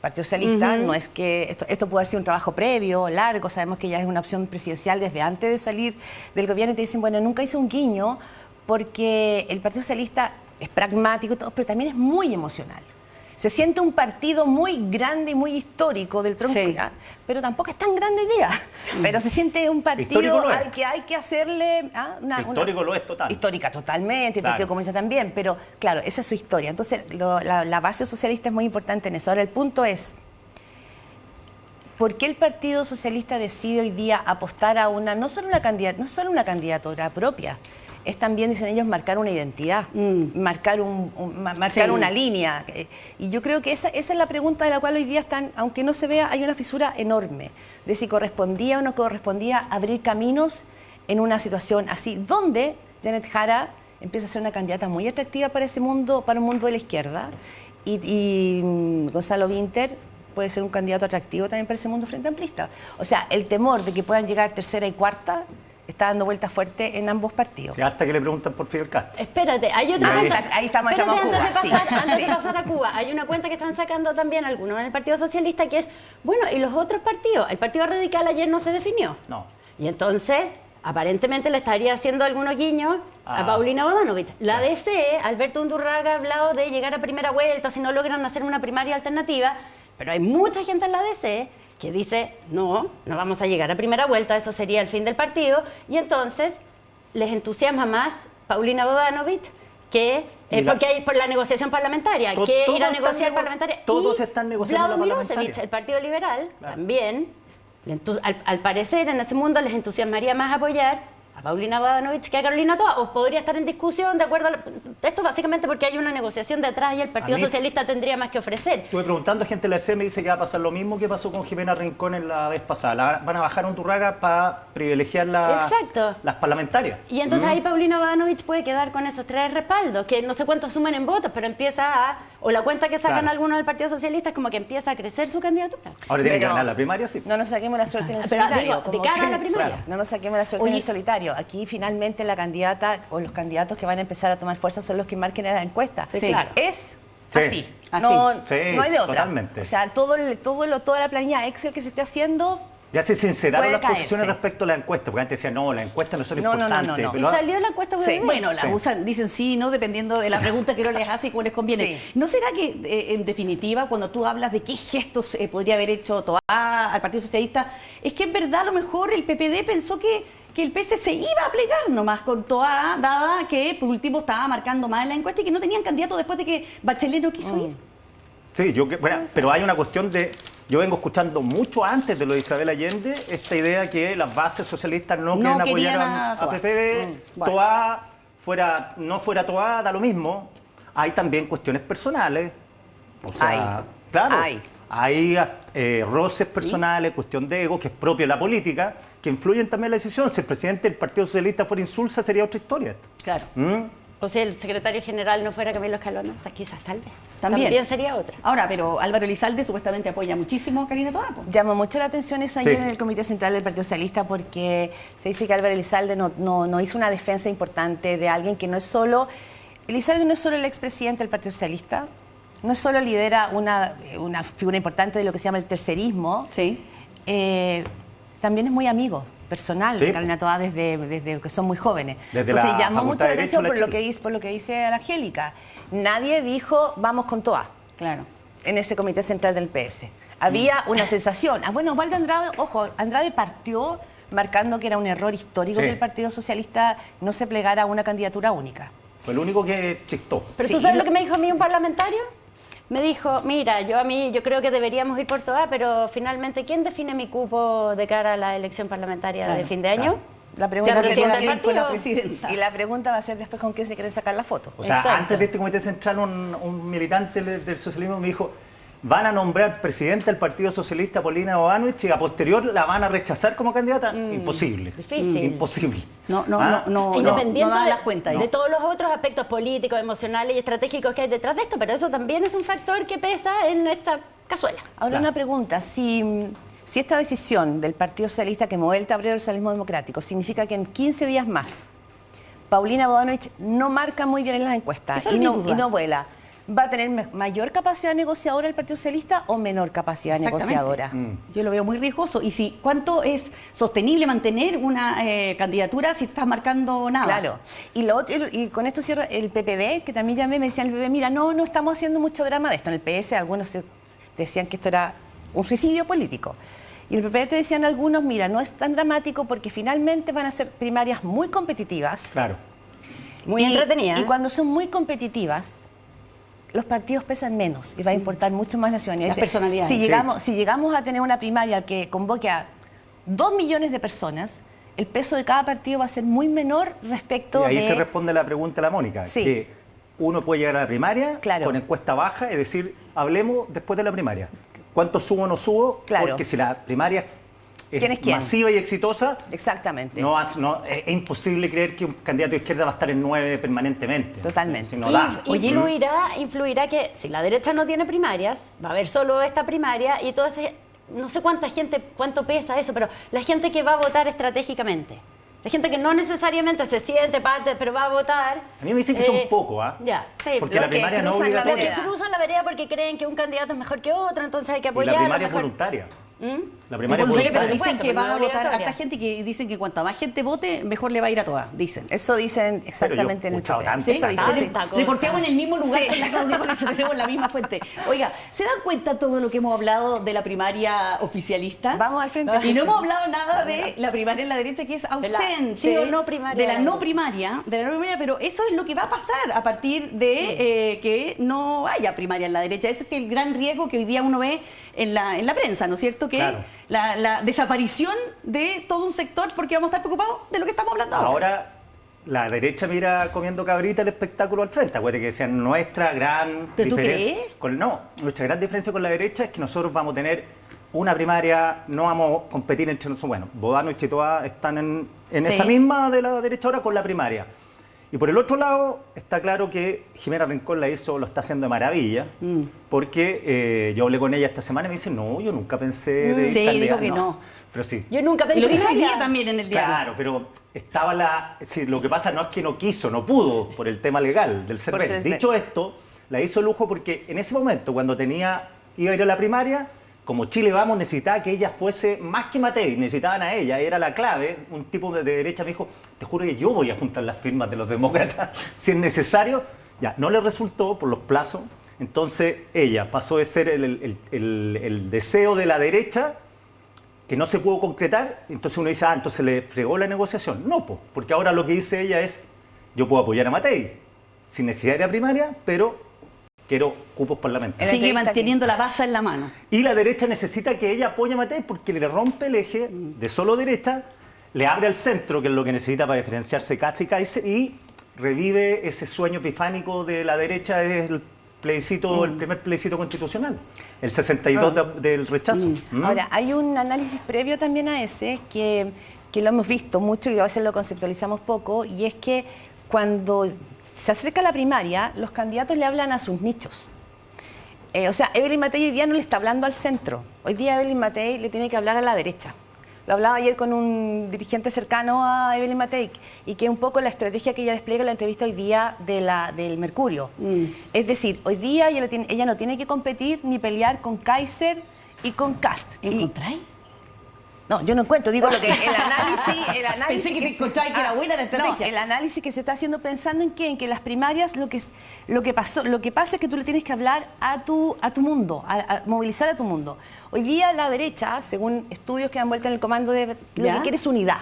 Partido Socialista. No es que esto puede haber sido un trabajo previo, largo, sabemos que ya es una opción presidencial desde antes de salir del gobierno y te dicen, bueno, nunca hizo un guiño porque el Partido Socialista es pragmático, pero también es muy emocional. Se siente un partido muy grande y muy histórico del tronco, pero tampoco es tan grande hoy día. Pero se siente un partido al que hay que hacerle... Histórico lo es total. Histórica totalmente, el Partido Comunista también, pero claro, esa es su historia. Entonces la base socialista es muy importante en eso. Ahora el punto es, ¿por qué el Partido Socialista decide hoy día apostar a no solo una candidatura propia? es también, dicen ellos, marcar una identidad, marcar una línea. Y yo creo que esa es la pregunta de la cual hoy día están, aunque no se vea, hay una fisura enorme de si correspondía o no correspondía abrir caminos en una situación así, donde Janet Jara empieza a ser una candidata muy atractiva para ese mundo, para un mundo de la izquierda, y Gonzalo Vinter puede ser un candidato atractivo también para ese mundo frente amplista. O sea, el temor de que puedan llegar tercera y cuarta está dando vueltas fuerte en ambos partidos. Sí, hasta que le preguntan por Fidel Castro. Espérate, hay otra cuenta. Ahí estamos Espérate, entrando a Cuba. antes de pasar a Cuba, hay una cuenta que están sacando también algunos en el Partido Socialista que es, bueno, ¿y los otros partidos? El Partido Radical ayer no se definió. No. Y entonces, aparentemente le estaría haciendo algunos guiños a Paulina Bodanovich. La DC, Alberto Undurraga ha hablado de llegar a primera vuelta si no logran hacer una primaria alternativa, pero hay mucha gente en la DC que dice, no vamos a llegar a primera vuelta, eso sería el fin del partido, y entonces les entusiasma más Paulina Bodanovich que porque hay por la negociación parlamentaria, que ir a negociar parlamentaria. Todos y están negociando la Vladimir parlamentaria. Milosevic, el Partido Liberal, también, al parecer en ese mundo les entusiasmaría más apoyar a Paulina Bodanovich que a Carolina Toa, o podría estar en discusión de acuerdo a esto básicamente porque hay una negociación detrás y el Partido Socialista tendría más que ofrecer. Estuve preguntando a gente de la EC, me dice que va a pasar lo mismo que pasó con Jimena Rincón en la vez pasada. Van a bajar a Undurraga para privilegiar las parlamentarias. Y entonces ahí Paulina Bodanovich puede quedar con esos 3 respaldos, que no sé cuántos suman en votos, pero o la cuenta que sacan algunos del Partido Socialista es como que empieza a crecer su candidatura. Ahora tienen que ganar la primaria, sí. No nos saquemos la suerte en el Pero solitario. digo, de cara a la primaria. No nos saquemos la suerte en el solitario. Aquí finalmente la candidata o los candidatos que van a empezar a tomar fuerza son los que marquen en la encuesta. Sí, claro. Es Sí. así. Así. No Sí, hay de otra. totalmente. O sea, toda la planilla Excel que se esté haciendo. Ya se sinceraron Puede las caerse. posiciones respecto a la encuesta, porque antes decían, no, las encuestas no son No, no, no, importantes. no, no. Y Pero salió la encuesta Sí. Bueno, las Sí. usan, dicen sí, no, dependiendo de la pregunta que uno les hace y cómo les conviene. Sí. ¿No será que, en definitiva, cuando tú hablas de qué gestos podría haber hecho Toá al Partido Socialista, es que en verdad a lo mejor el PPD pensó que el PS se iba a plegar nomás con Toá, dada que por último estaba marcando más en la encuesta y que no tenían candidato después de que Bachelet no quiso ir? Sí, pero hay una cuestión de... Yo vengo escuchando mucho antes de lo de Isabel Allende esta idea que las bases socialistas no quieren apoyar querían a Toá. PPD, Bueno. Toá, no fuera Toá, da lo mismo. Hay también cuestiones personales. O sea, claro, hay roces personales, cuestión de ego, que es propia de la política, que influyen también en la decisión. Si el presidente del Partido Socialista fuera insulsa, sería otra historia. Claro. O si el secretario general no fuera Camilo Escalona, quizás tal vez. También sería otra. Ahora, pero Álvaro Elizalde supuestamente apoya muchísimo a Carolina Toá. Llamó mucho la atención eso ayer en el Comité Central del Partido Socialista porque se dice que Álvaro Elizalde no hizo una defensa importante de alguien que no es solo... Elizalde no es solo el expresidente del Partido Socialista, no solo lidera una figura importante de lo que se llama el tercerismo, también es muy amigo personal de Carolina Toá desde que son muy jóvenes. Entonces llamó mucho la atención por lo que dice la Angélica. Nadie dijo vamos con Toá. Claro. En ese Comité Central del PS. Había una sensación. Bueno, Osvaldo Andrade, ojo, Andrade partió marcando que era un error histórico que el Partido Socialista no se plegara a una candidatura única. Fue el único que chistó. Pero tú sabes lo que me dijo a mí un parlamentario. Me dijo, mira, yo creo que deberíamos ir por Toá, pero finalmente, ¿quién define mi cupo de cara a la elección parlamentaria de fin de año? La pregunta la presidenta. Y la pregunta va a ser después con quién se quiere sacar la foto. O sea, Exacto. antes de este Comité Central, un militante del socialismo me dijo, van a nombrar presidenta del Partido Socialista Paulina Bodanovich y a posterior la van a rechazar como candidata. Imposible. Difícil. Imposible. No Independiente dan las cuentas. de todos los otros aspectos políticos, emocionales y estratégicos que hay detrás de esto, pero eso también es un factor que pesa en esta cazuela. Ahora una pregunta, si esta decisión del Partido Socialista que mueve el tablero del socialismo democrático significa que en 15 días más Paulina Bodanovich no marca muy bien en las encuestas y no vuela, ¿va a tener mayor capacidad negociadora el Partido Socialista o menor capacidad negociadora? Yo lo veo muy riesgoso. ¿Y cuánto es sostenible mantener una candidatura si estás marcando nada? Claro. Y con esto cierra el PPD, que también llamé, me decían el PPD, mira, no estamos haciendo mucho drama de esto. En el PS algunos decían que esto era un suicidio político. Y el PPD te decían algunos, mira, no es tan dramático porque finalmente van a ser primarias muy competitivas. Claro. Muy entretenida. Y cuando son muy competitivas, los partidos pesan menos y va a importar mucho más la ciudadanía. Las personalidades. Si llegamos a tener una primaria que convoque a 2 millones de personas, el peso de cada partido va a ser muy menor respecto Y ahí de... se responde la pregunta de la Mónica, Sí. que uno puede llegar a la primaria Claro. con encuesta baja, es decir, hablemos después de la primaria. ¿Cuánto subo o no subo? Claro. Porque si la primaria ¿Quién es es quién? masiva y exitosa, Exactamente. es imposible creer que un candidato de izquierda va a estar en 9 permanentemente. Totalmente. Si no da. Influirá que si la derecha no tiene primarias, va a haber solo esta primaria y todo ese, no sé cuánta gente, cuánto pesa eso, pero la gente que va a votar estratégicamente, la gente que no necesariamente se siente parte, pero va a votar. A mí me dicen que son poco, ¿ah? Ya, sí. Porque Los la que primaria no es cruzan la obligatoria. vereda. Cruzan la vereda porque creen que un candidato es mejor que otro, entonces hay que Y apoyarlo. la primaria es mejor. voluntaria. La Es primaria es voluntaria, pero voluntaria. dicen supuesto, que pero van no a es votar obligatoria. harta gente que dicen que cuanta más gente vote, mejor le va a ir a todas, dicen. Eso dicen exactamente en el escuchado papel. tanto. Eso Sí, dicen, sí. tanta cosa. Reporteamos en el mismo lugar Sí. con la Claudia, por eso tenemos la misma fuente. Oiga, ¿se dan cuenta todo lo que hemos hablado de la primaria oficialista? Vamos al frente. Y no hemos hablado nada de la primaria en la derecha, que es ausente. sí o no primaria. De la no primaria, pero eso es lo que va a pasar a partir de que no haya primaria en la derecha. Ese es el gran riesgo que hoy día uno ve en la prensa, ¿no es cierto? Que Claro. la desaparición de todo un sector, porque vamos a estar preocupados de lo que estamos hablando ahora. Ahora, la derecha mira comiendo cabrita el espectáculo al frente. Acuérdate que decían nuestra gran ¿Pero tú diferencia. crees? Nuestra gran diferencia con la derecha es que nosotros vamos a tener una primaria, no vamos a competir entre nosotros. Bueno, Bodano y Chetoa están en Sí. esa misma de la derecha ahora con la primaria. Y por el otro lado, está claro que Jimena Rincón lo está haciendo de maravilla, porque yo hablé con ella esta semana y me dice, no, yo nunca pensé de Sí, candidata". dijo que no. Pero sí. Yo nunca Y pedí lo dice hoy primaria. día también en el diario. Claro, pero estaba lo que pasa no es que no quiso, no pudo por el tema legal del CERVEL. CERVEL. Dicho esto, la hizo lujo porque en ese momento, cuando iba a ir a la primaria, como Chile Vamos necesitaba que ella fuese más que Matei, necesitaban a ella, era la clave. Un tipo de derecha me dijo, te juro que yo voy a juntar las firmas de los demócratas si es necesario. Ya, no le resultó por los plazos. Entonces ella pasó de ser el deseo de la derecha que no se pudo concretar, entonces uno dice, entonces le fregó la negociación. No, porque ahora lo que dice ella es, yo puedo apoyar a Matei, sin necesidad de la primaria, pero quiero cupos parlamentarios. Sigue entrevista manteniendo la baza en la mano. Y la derecha necesita que ella apoye a Matei porque le rompe el eje de solo derecha, le abre al centro, que es lo que necesita para diferenciarse Katz y Kaiser, y revive ese sueño epifánico de la derecha, es el plebiscito, el primer plebiscito constitucional, el 62 del rechazo. Ahora, hay un análisis previo también a ese que lo hemos visto mucho y a veces lo conceptualizamos poco, y es que cuando se acerca la primaria, los candidatos le hablan a sus nichos. O sea, Evelyn Matei hoy día no le está hablando al centro. Hoy día Evelyn Matei le tiene que hablar a la derecha. Lo hablaba ayer con un dirigente cercano a Evelyn Matei, y que es un poco la estrategia que ella despliega en la entrevista hoy día del Mercurio. Es decir, hoy día ella no tiene que competir ni pelear con Kaiser y con Kast. ¿Encontráis? No, yo no encuentro, digo lo que el análisis Pensé que te encontráis que era buena la estrategia. No, el análisis que se está haciendo pensando en qué, en que las primarias lo que pasa es que tú le tienes que hablar a tu mundo, a movilizar a tu mundo. Hoy día la derecha, según estudios que dan vuelta en el comando lo ¿Ya? que quiere es unidad.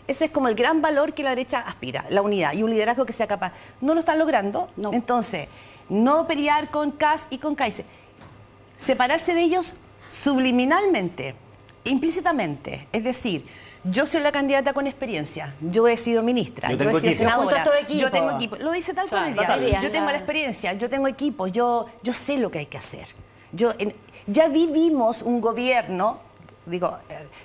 Ese es como el gran valor que la derecha aspira, la unidad y un liderazgo que sea capaz. No lo están logrando, No. entonces no pelear con Kass y con Kaiser, separarse de ellos subliminalmente, implícitamente, es decir, yo soy la candidata con experiencia, yo he sido ministra, Yo yo tengo he sido equipo. senadora, Juntas tu equipo. yo tengo equipo, lo dice tal cual Claro, el día. batería, Yo tengo la claro. experiencia, yo tengo equipo, yo sé lo que hay que hacer. Ya vivimos un gobierno,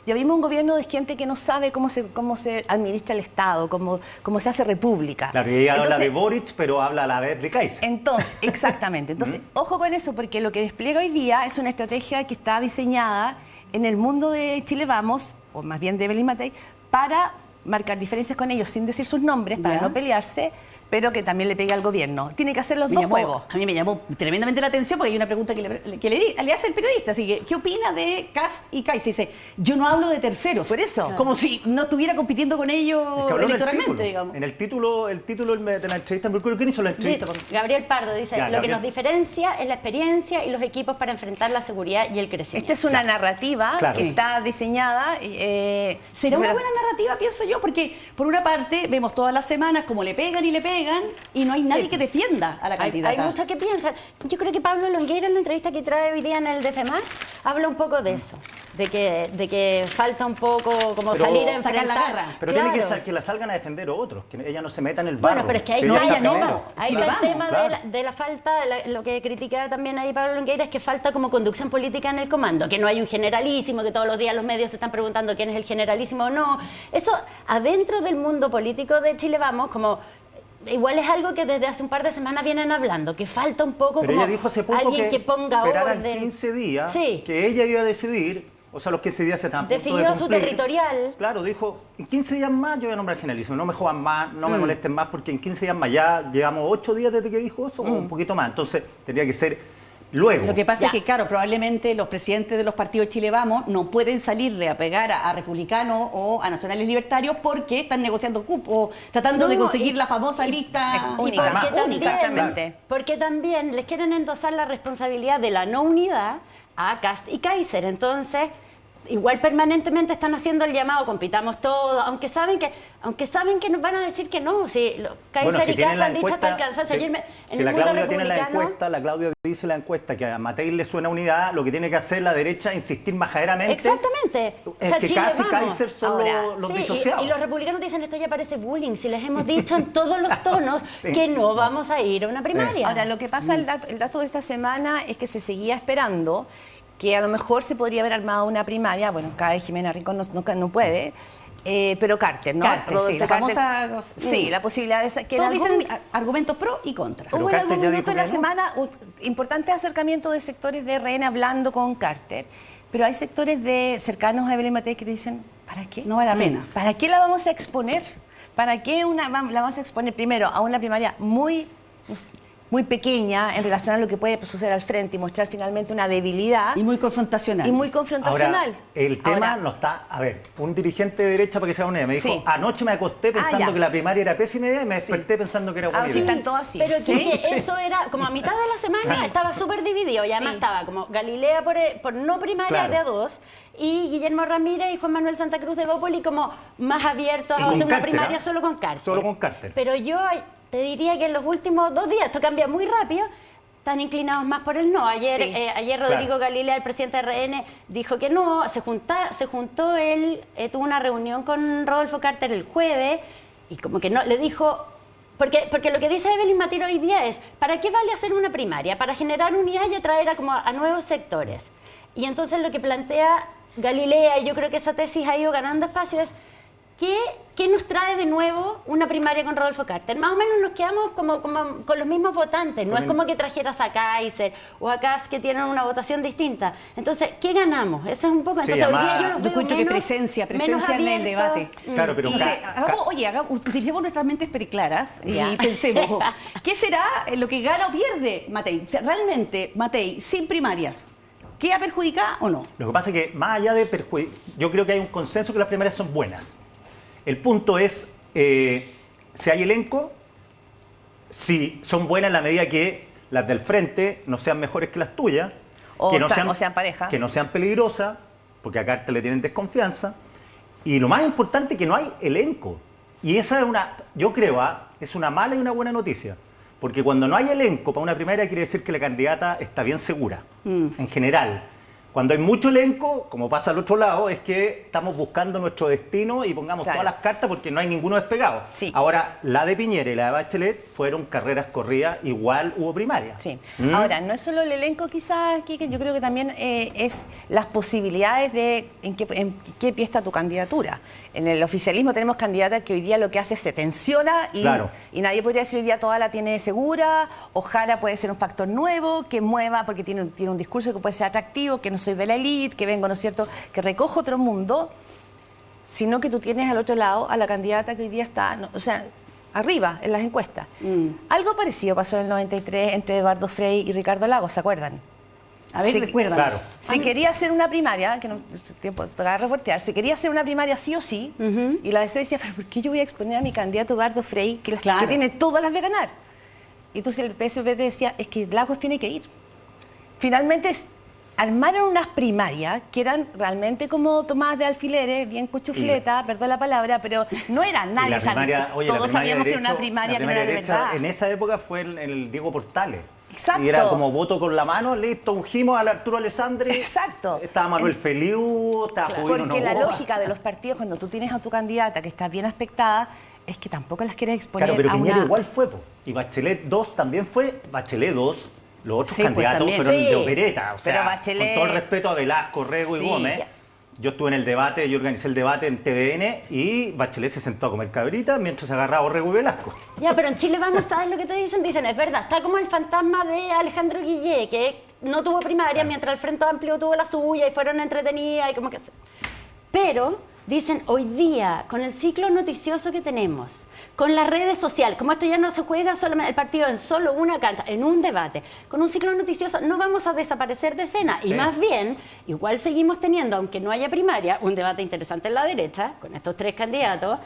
ya vimos un gobierno de gente que no sabe cómo se administra el Estado, cómo se hace república. Claro, y ella habla Entonces, de Boric, pero habla a la vez de Kaiser. entonces, exactamente. Entonces, ojo con eso, porque lo que despliega hoy día es una estrategia que está diseñada en el mundo de Chile Vamos, o más bien de Evelyn Matei, para marcar diferencias con ellos sin decir sus nombres, para Ya. no pelearse, pero que también le pegue al gobierno. Tiene que hacer los dos juegos. A mí me llamó tremendamente la atención porque hay una pregunta que le hace el periodista. Así que, ¿qué opina de Kast y Kaiser? Dice, yo no hablo de terceros. Por eso. Como si no estuviera compitiendo con ellos Es que habló en el electoralmente, título. digamos. En el título de la entrevista en Mercurio, ¿quién hizo la entrevista? Gabriel Pardo dice, Ya, lo que Gabriel. nos diferencia es la experiencia y los equipos para enfrentar la seguridad y el crecimiento. Esta es una narrativa Claro. que está diseñada. Será una buena narrativa, pienso yo, porque por una parte vemos todas las semanas cómo le pegan y le pegan niegan y no hay nadie que defienda a la candidata. Hay muchos que piensan. Yo creo que Pablo Longueira, en la entrevista que trae hoy día en el DF+, habla un poco de eso, de que falta un poco como salir a enfrentar sacar la garra. Pero Claro. tiene que la salgan a defender otros, que ella no se meta en el barro. Bueno, pero es que ahí ella está, está primero. ahí Chile está el Vamos, tema claro. de la falta, lo que criticaba también ahí Pablo Longueira, es que falta como conducción política en el comando, que no hay un generalísimo, que todos los días los medios se están preguntando quién es el generalísimo o no. Eso, adentro del mundo político de Chile Vamos, como igual es algo que desde hace un par de semanas vienen hablando, que falta un poco Pero como ella dijo hace poco alguien que ponga esperaran orden. 15 días, Sí. que ella iba a decidir, o sea, los 15 días se están a punto de Definió su cumplir. territorial. Claro, dijo, en 15 días más yo voy a nombrar generalísimo, no me jodan más, no me molesten más, porque en 15 días más ya llevamos 8 días desde que dijo eso, o un poquito más, entonces tendría que ser luego. Lo que pasa Ya. es que, claro, probablemente los presidentes de los partidos Chile Vamos no pueden salirle a pegar a republicanos o a nacionales libertarios porque están negociando cupo o tratando No, de conseguir y- la famosa lista es única. Porque también, Exactamente. porque también les quieren endosar la responsabilidad de la no unidad a Kast y Kaiser. Entonces, igual permanentemente están haciendo el llamado, compitamos todos, aunque saben que nos van a decir que no. Si Kaiser Bueno, si y tienen Kast la han dicho hasta el encuesta, cansancio. si- Ayer en si el la mundo Claudia tiene la republicano, encuesta, la Claudia dice la encuesta que a Matei le suena unidad, lo que tiene que hacer la derecha es insistir majaderamente. Exactamente. Es que Chile Kast y Vamos. Kaiser son Ahora, los Sí, disociados. y los republicanos dicen esto ya parece bullying, si les hemos dicho en todos los tonos Sí. que no vamos a ir a una primaria. Ahora, lo que pasa, el dato de esta semana es que se seguía esperando que a lo mejor se podría haber armado una primaria, bueno, cada vez Jimena Rincón no puede, pero Carter, ¿no? Carter, sí, Rodolfo la Carter. famosa- Sí, la posibilidad de que en Todos algún- dicen argumentos pro y contra. Pero Hubo en Carter algún ya minuto dijo de la que no. semana importante acercamiento de sectores de RN hablando con Carter, pero hay sectores cercanos a Evelyn Matei que te dicen, ¿para qué? No vale la pena. ¿Para qué la vamos a exponer? ¿Para qué la vamos a exponer primero a una primaria muy pequeña en relación a lo que puede suceder al frente y mostrar finalmente una debilidad Y muy confrontacional. y muy confrontacional? Ahora, el tema Ahora, no está... A ver, un dirigente de derecha, para que sea una idea, me dijo, Sí. anoche me acosté pensando ya. que la primaria era pésima idea y me desperté pensando que era buena Ah, sí, idea. están todos así. Pero que eso era, como a mitad de la semana estaba súper dividido y además Sí. estaba como Galilea por no primaria Claro. de a dos y Guillermo Ramírez y Juan Manuel Santa Cruz de Bópoli como más abiertos Y a con hacer una Carter, primaria ¿ah? solo con Carter. Solo con Carter. Pero yo te diría que en los últimos 2 días, esto cambia muy rápido, están inclinados más por el no. Ayer, Sí. ayer Rodrigo Claro. Galilea, el presidente de RN, dijo que no, se juntó él, tuvo una reunión con Rodolfo Carter el jueves y como que no, le dijo... Porque lo que dice Evelyn Matei hoy día es, ¿para qué vale hacer una primaria? Para generar unidad y atraer a nuevos sectores. Y entonces lo que plantea Galilea, y yo creo que esa tesis ha ido ganando espacio, es ¿qué nos trae de nuevo una primaria con Rodolfo Carter? Más o menos nos quedamos como con los mismos votantes, no es como que trajeras a Kaiser o a Kast que tienen una votación distinta. Entonces, ¿qué ganamos? Eso es un poco... Sí, Entonces, hoy además, día yo los Yo veo encuentro que menos presencia menos en el abiertos. debate. Claro, pero Utilicemos nuestras mentes periclaras Ya. y pensemos, ¿qué será lo que gana o pierde Matei? O sea, realmente, Matei, sin primarias, ¿queda perjudicada o no? Lo que pasa es que más allá de yo creo que hay un consenso que las primarias son buenas. El punto es, si hay elenco, si son buenas en la medida que las del frente no sean mejores que las tuyas, O que no sean pareja. que no sean peligrosas, porque a Carter le tienen desconfianza, y lo más importante que no hay elenco. Y esa es yo creo, es una mala y una buena noticia. Porque cuando no hay elenco para una primaria quiere decir que la candidata está bien segura, en general. Cuando hay mucho elenco, como pasa al otro lado, es que estamos buscando nuestro destino y pongamos Claro. todas las cartas porque no hay ninguno despegado. Sí. Ahora, la de Piñera y la de Bachelet fueron carreras corridas, igual hubo primaria. Sí. Ahora, no es solo el elenco quizás, Quique, yo creo que también es las posibilidades de en qué pie está tu candidatura. En el oficialismo tenemos candidatas que hoy día lo que hace es se tensiona y, Claro. y nadie podría decir hoy día toda la tiene segura. Ojara puede ser un factor nuevo que mueva porque tiene un discurso que puede ser atractivo, que no soy de la élite, que vengo, ¿no es cierto?, que recojo otro mundo, sino que tú tienes al otro lado a la candidata que hoy día está, o sea, arriba en las encuestas. Algo parecido pasó en el 93 entre Eduardo Frei y Ricardo Lagos, ¿se acuerdan? A ver, Sí, recuérdanos. claro. Si quería hacer una primaria, que no tiempo tocaba reportear, si quería hacer una primaria sí o sí, y la DC decía, pero ¿por qué yo voy a exponer a mi candidato Eduardo Frei, que Claro. tiene todas las de ganar? Y entonces el PSPT decía, es que Lagos tiene que ir. Finalmente armaron unas primarias que eran realmente como tomadas de alfileres, bien cuchufleta, perdón la palabra, pero no era nadie sabía. Todos sabíamos que era una primaria que no era de verdad. En esa época fue el Diego Portales. Exacto. Y era como voto con la mano, listo, ungimos al Arturo Alessandri. Exacto. Estaba Manuel Feliu, estaba Jovino Porque Novoa. la lógica de los partidos, cuando tú tienes a tu candidata que está bien aspectada, es que tampoco las quieres exponer Claro, pero a Piñera una... igual fue, po. Y Bachelet 2 también fue. Bachelet 2, los otros Sí, pues, candidatos también. fueron Sí. de opereta. O sea, Pero Bachelet- con todo el respeto a Velasco, Rego y Sí. Gómez. Yo estuve en el debate, yo organicé el debate en TVN y Bachelet se sentó a comer cabrita mientras se agarraba Orrego y Velasco. Ya, pero en Chile vamos a ver lo que te dicen. Dicen, es verdad, está como el fantasma de Alejandro Guillé, que no tuvo primaria, mientras el Frente Amplio tuvo la suya y fueron entretenidas y como que... Pero, dicen, hoy día, con el ciclo noticioso que tenemos, con las redes sociales, como esto ya no se juega solamente el partido en solo una cancha, en un debate, con un ciclo noticioso no vamos a desaparecer de escena. Y Sí. más bien, igual seguimos teniendo, aunque no haya primaria, un debate interesante en la derecha, con estos tres candidatos.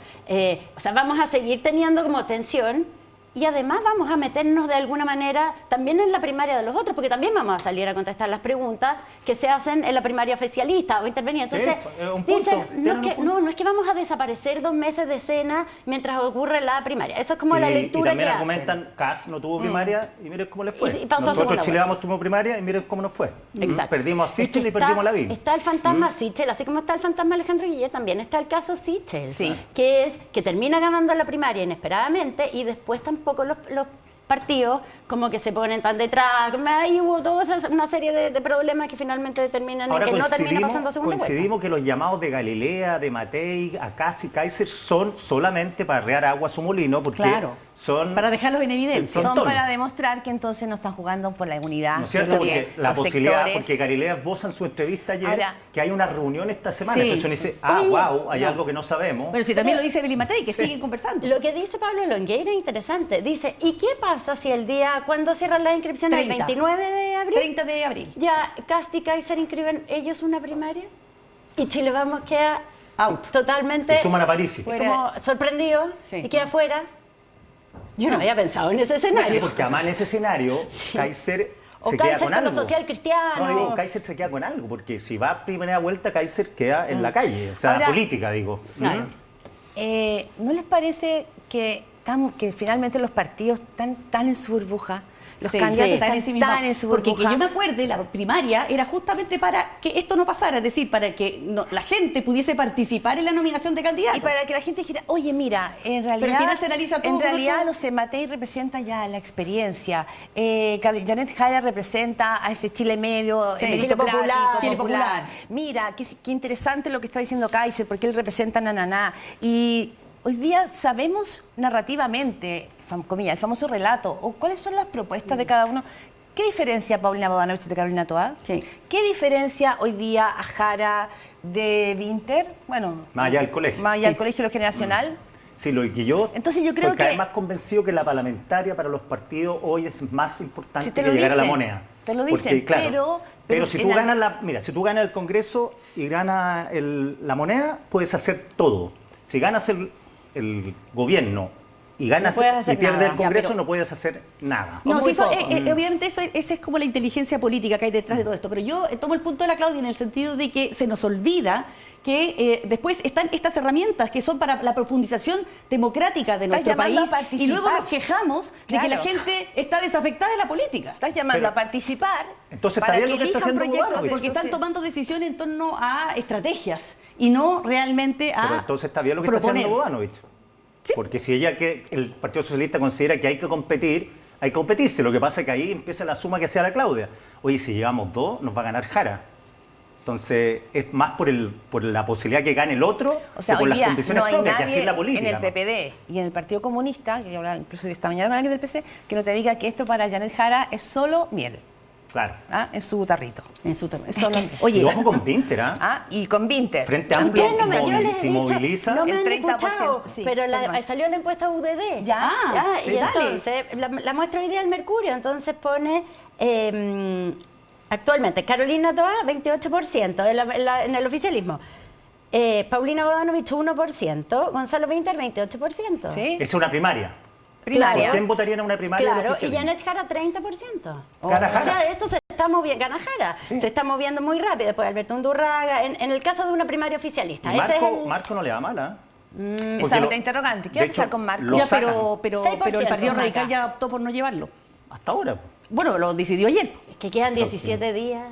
O sea, vamos a seguir teniendo como tensión. Y además vamos a meternos de alguna manera también en la primaria de los otros, porque también vamos a salir a contestar las preguntas que se hacen en la primaria oficialista o intervenir. Entonces, Sí, un punto, dicen, tienen un punto. no es que vamos a desaparecer 2 meses de escena mientras ocurre la primaria. Eso es como la lectura y también que argumentan, Kass no tuvo primaria y miren cómo le fue. Y pasó a Nosotros segunda Chile vuelta. Vamos tuvimos primaria y miren cómo nos fue. Exacto. Perdimos a Es que Sichel y está- perdimos a Lavín. Está el fantasma Sichel, así como está el fantasma Alejandro Guillet, también está el caso Sichel, Sí. que es que termina ganando la primaria inesperadamente y después tampoco los partidos como que se ponen tan detrás. Ahí hubo toda una serie de problemas que finalmente determinan Ahora en que no termina pasando a segunda vuelta. coincidimos que los llamados de Galilea, de Matei, Akas y Kaiser son solamente para rear agua a su molino, porque Claro. son... Para dejarlos en evidencia. Son Son tonos. para demostrar que entonces no están jugando por la unidad. ¿No es que es cierto? lo que Porque la los posibilidad, sectores- porque Galilea esboza en su entrevista ayer Ahora- que hay una reunión esta semana. Sí. Entonces uno dice, wow, hay algo que no sabemos. Pero si también lo dice Beli Matei, que siguen conversando. Lo que dice Pablo Longueira es interesante. Dice, ¿y qué pasa si el día, cuando cierran las inscripciones? 30. ¿El 29 de abril? 30 de abril. Ya Cast y Kaiser inscriben ellos una primaria y Chile Vamos queda Out. totalmente Y suman a Parisi. Fuera. como sorprendido Sí. y queda fuera. Yo no había pensado en ese Sí, escenario. porque además en ese escenario, Kaiser O se queda Kaiser con con lo algo. social cristiano. No, digo, Kaiser se queda con algo, porque si va a primera vuelta, Kaiser queda en la calle, o sea, Ahora- política, digo. Claro. ¿No les parece que finalmente los partidos están tan en su burbuja? Los Sí, candidatos sí, están ensimismados. tan en su Porque burbuja. que yo me acuerde, la primaria era justamente para que esto no pasara, es decir, para que la gente pudiese participar en la nominación de candidatos. Y para que la gente dijera, oye, mira, en realidad, al final se analiza todo en como realidad, todo. no sé, Matei representa ya la experiencia, Janet Jara representa a ese Chile medio, Sí, meritocrático, Chile popular. Chile popular. Mira, qué interesante lo que está diciendo Kaiser, porque él representa a Nananá. Y hoy día sabemos narrativamente, comillas, el famoso relato, o cuáles son las propuestas de cada uno. ¿Qué diferencia Paulina Bodanovich de Carolina Toá? Sí. ¿Qué diferencia hoy día a Jara de Winter? Bueno, Más allá del colegio. más allá del colegio generacional. Sí, lo que yo Entonces yo creo estoy cada que- vez más convencido que la parlamentaria para los partidos hoy es más importante Sí, te que lo llegar a la dicen, moneda. te lo Porque, dicen, claro, pero si en tú la- ganas si tú ganas el Congreso y ganas la moneda, puedes hacer todo. Si ganas el gobierno y ganas No puedes hacer y pierdes nada. el Ya, Congreso, pero- no puedes hacer nada. No, muy sí, eso, poco. obviamente esa es como la inteligencia política que hay detrás de todo esto. Pero yo tomo el punto de la Claudia en el sentido de que se nos olvida que después están estas herramientas que son para la profundización democrática de nuestro llamando país a participar. y luego nos quejamos de que la Claro. gente está desafectada de la política. Estás llamando Pero- a participar Entonces, para está bien lo que está elijan haciendo proyectos Bodanovich. de Porque están socie- tomando decisiones en torno a estrategias y no realmente a Pero entonces está bien lo que está proponer. haciendo Bodanovich. Porque si que el Partido Socialista considera que hay que competir, hay que competirse. Lo que pasa es que ahí empieza la suma que hacía la Claudia. Oye, si llevamos 2, nos va a ganar Jara. Entonces, es más por la posibilidad que gane el otro O sea, que por hoy las día condiciones no hay propias, que así nadie es la política. en el PPD y en el Partido Comunista, que yo hablaba incluso de esta mañana con alguien del PC, que no te diga que esto para Janet Jara es solo miel, Claro. en su tarrito. En su terreno. Es solo miel. Oye, Y ojo con Pinter, ¿ah? Y con Vinter. Frente Amplio Ustedes no me- yo les he se dicho, moviliza. no me el han 30%, escuchado, sí, pero perdón. salió la encuesta UDD. Ya. Ah, y sí, dale. entonces la muestra hoy día el Mercurio, entonces pone actualmente Carolina Toá 28% en el oficialismo, Paulina Bodanovich 1%, Gonzalo Winter 28%. ¿Sí? Es una primaria. Primaria. ¿Quién votaría en una primaria? del Claro, y oficialismo? Janet Jara 30%. Jara, O sea, Jara. esto se está está moviendo, gana Jara, se está moviendo muy rápido, después Alberto Undurraga, en el caso de una primaria oficialista. Y Ese es Marco no le va mal, ¿eh? Esa es otra interrogante. ¿Qué va a pasar con Marco? Ya, sacan. pero 6% el Partido saca. Radical ya optó por no llevarlo. Hasta ahora. Bueno, lo decidió ayer. que quedan 17 días.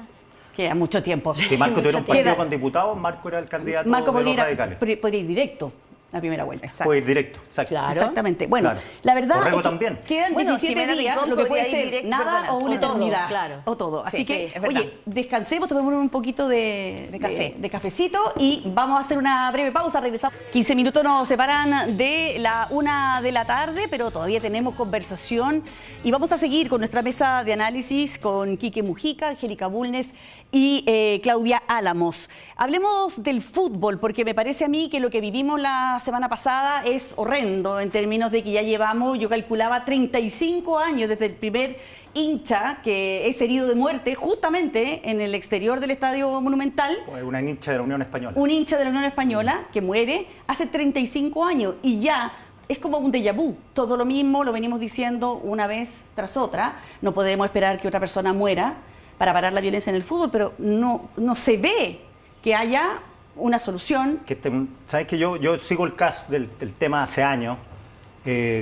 Queda mucho tiempo. Si Marco tuviera un partido Queda- con diputados, Marco era el candidato Marco de los podría radicales. ir directo la primera vuelta. Exacto. Puede ir directo, exacto. Claro. Exactamente. Bueno, Claro. la verdad Borrego es que también. quedan Bueno, 17 Jimena días, Rincón lo que puede podría ir ser directo, nada perdona, o una o todo, eternidad. claro. O todo. Así Sí, que, es verdad. oye, descansemos, tomemos un poquito De café. de cafecito y vamos a hacer una breve pausa. Regresamos. 15 minutos nos separan de la 1 de la tarde, pero todavía tenemos conversación y vamos a seguir con nuestra mesa de análisis con Quique Mujica, Angélica Bulnes y Claudia Álamos. Hablemos del fútbol, porque me parece a mí que lo que vivimos la semana pasada es horrendo en términos de que ya llevamos, yo calculaba, 35 años desde el primer hincha que es herido de muerte justamente en el exterior del Estadio Monumental. Pues una hincha de la Unión Española. Un hincha de la Unión Española que muere hace 35 años y ya es como un déjà vu. Todo lo mismo lo venimos diciendo una vez tras otra. No podemos esperar que otra persona muera para parar la violencia en el fútbol, pero no se ve que haya una solución. Sabes que yo sigo el caso del tema hace años,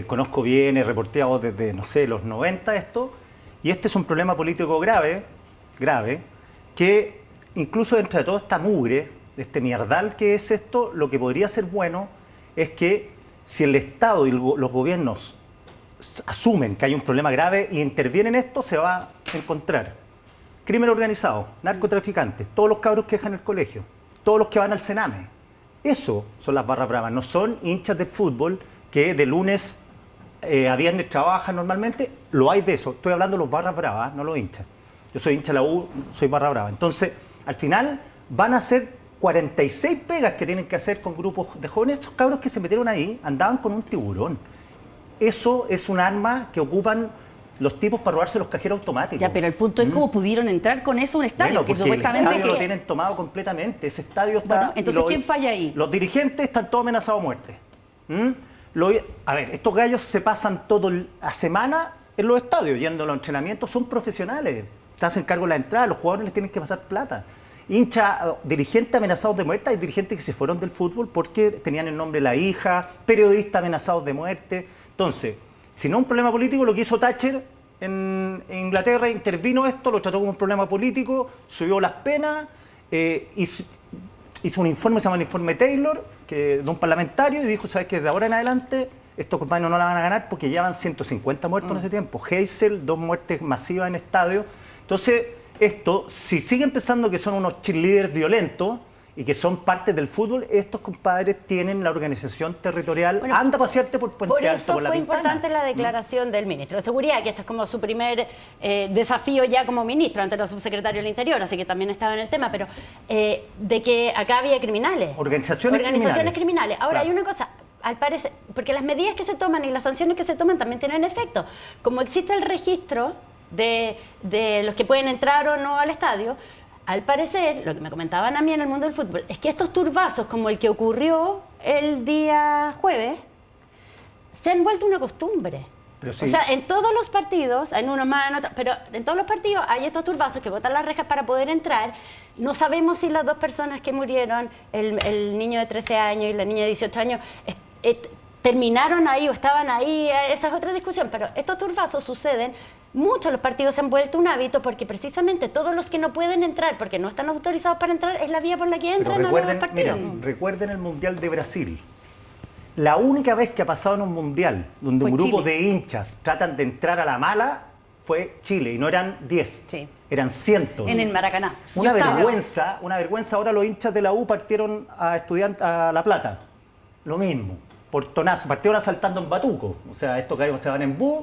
conozco bien, he reporteado desde, no sé, los 90 esto, y este es un problema político grave, que incluso dentro de toda esta mugre, de este mierdal que es esto, lo que podría ser bueno es que si el Estado y los gobiernos asumen que hay un problema grave y intervienen en esto, se va a encontrar crimen organizado, narcotraficantes, todos los cabros que dejan el colegio, todos los que van al Sename. Eso son las barras bravas, no son hinchas de fútbol que de lunes a viernes trabajan normalmente, lo hay de eso. Estoy hablando de los barras bravas, no los hinchas. Yo soy hincha de la U, soy barra brava. Entonces, al final van a ser 46 pegas que tienen que hacer con grupos de jóvenes. Estos cabros que se metieron ahí andaban con un tiburón. Eso es un arma que ocupan los tipos para robarse los cajeros automáticos. Ya, pero el punto es cómo pudieron entrar con eso a un estadio, Bueno, que porque supuestamente el estadio lo que... tienen tomado completamente. Ese estadio está... Bueno, entonces, ¿quién falla ahí? Los dirigentes están todos amenazados a muerte. A ver, estos gallos se pasan toda la semana en los estadios, yendo a los entrenamientos, son profesionales. Se hacen cargo de la entrada, los jugadores les tienen que pasar plata. Dirigentes amenazados de muerte, hay dirigentes que se fueron del fútbol porque tenían el nombre de la hija, periodistas amenazados de muerte. Entonces, si no es un problema político, lo que hizo Thatcher en Inglaterra, intervino esto, lo trató como un problema político, subió las penas, hizo un informe, se llama el informe Taylor, de un parlamentario, y dijo, ¿sabes qué? De ahora en adelante estos compañeros no la van a ganar porque llevan 150 muertos en ese tiempo. Heysel, 2 muertes masivas en estadio. Entonces, si siguen pensando que son unos cheerleaders violentos y que son parte del fútbol, estos compadres tienen la organización territorial. Bueno, anda a pasearte por Puente Por Alto, eso por la fue Pintana. importante la declaración del ministro de Seguridad, que este es como su primer desafío ya como ministro ante la subsecretaria del Interior, así que también estaba en el tema, pero de que acá había criminales. Organizaciones criminales. Ahora, Claro. hay una cosa, al parecer, porque las medidas que se toman y las sanciones que se toman también tienen efecto. Como existe el registro de los que pueden entrar o no al estadio, al parecer, lo que me comentaban a mí en el mundo del fútbol, es que estos turbazos, como el que ocurrió el día jueves, se han vuelto una costumbre. Pero sí. O sea, en todos los partidos, en unos más, en otros, pero en todos los partidos hay estos turbazos que botan las rejas para poder entrar. No sabemos si las 2 personas que murieron, el niño de 13 años y la niña de 18 años, terminaron ahí o estaban ahí, esa es otra discusión, pero estos turbazos suceden. Muchos de los partidos se han vuelto un hábito porque precisamente todos los que no pueden entrar porque no están autorizados para entrar es la vía por la que Pero entran a los partidos. miren, recuerden el Mundial de Brasil. La única vez que ha pasado en un Mundial donde Fue un grupo Chile. de hinchas tratan de entrar a la mala fue Chile, y no eran 10, Sí. eran cientos. En el Maracaná. Una Yo estaba. vergüenza. Ahora los hinchas de la U partieron a La Plata. Lo mismo, portonazo, partieron asaltando en Batuco. O sea, estos gallos se van en bus,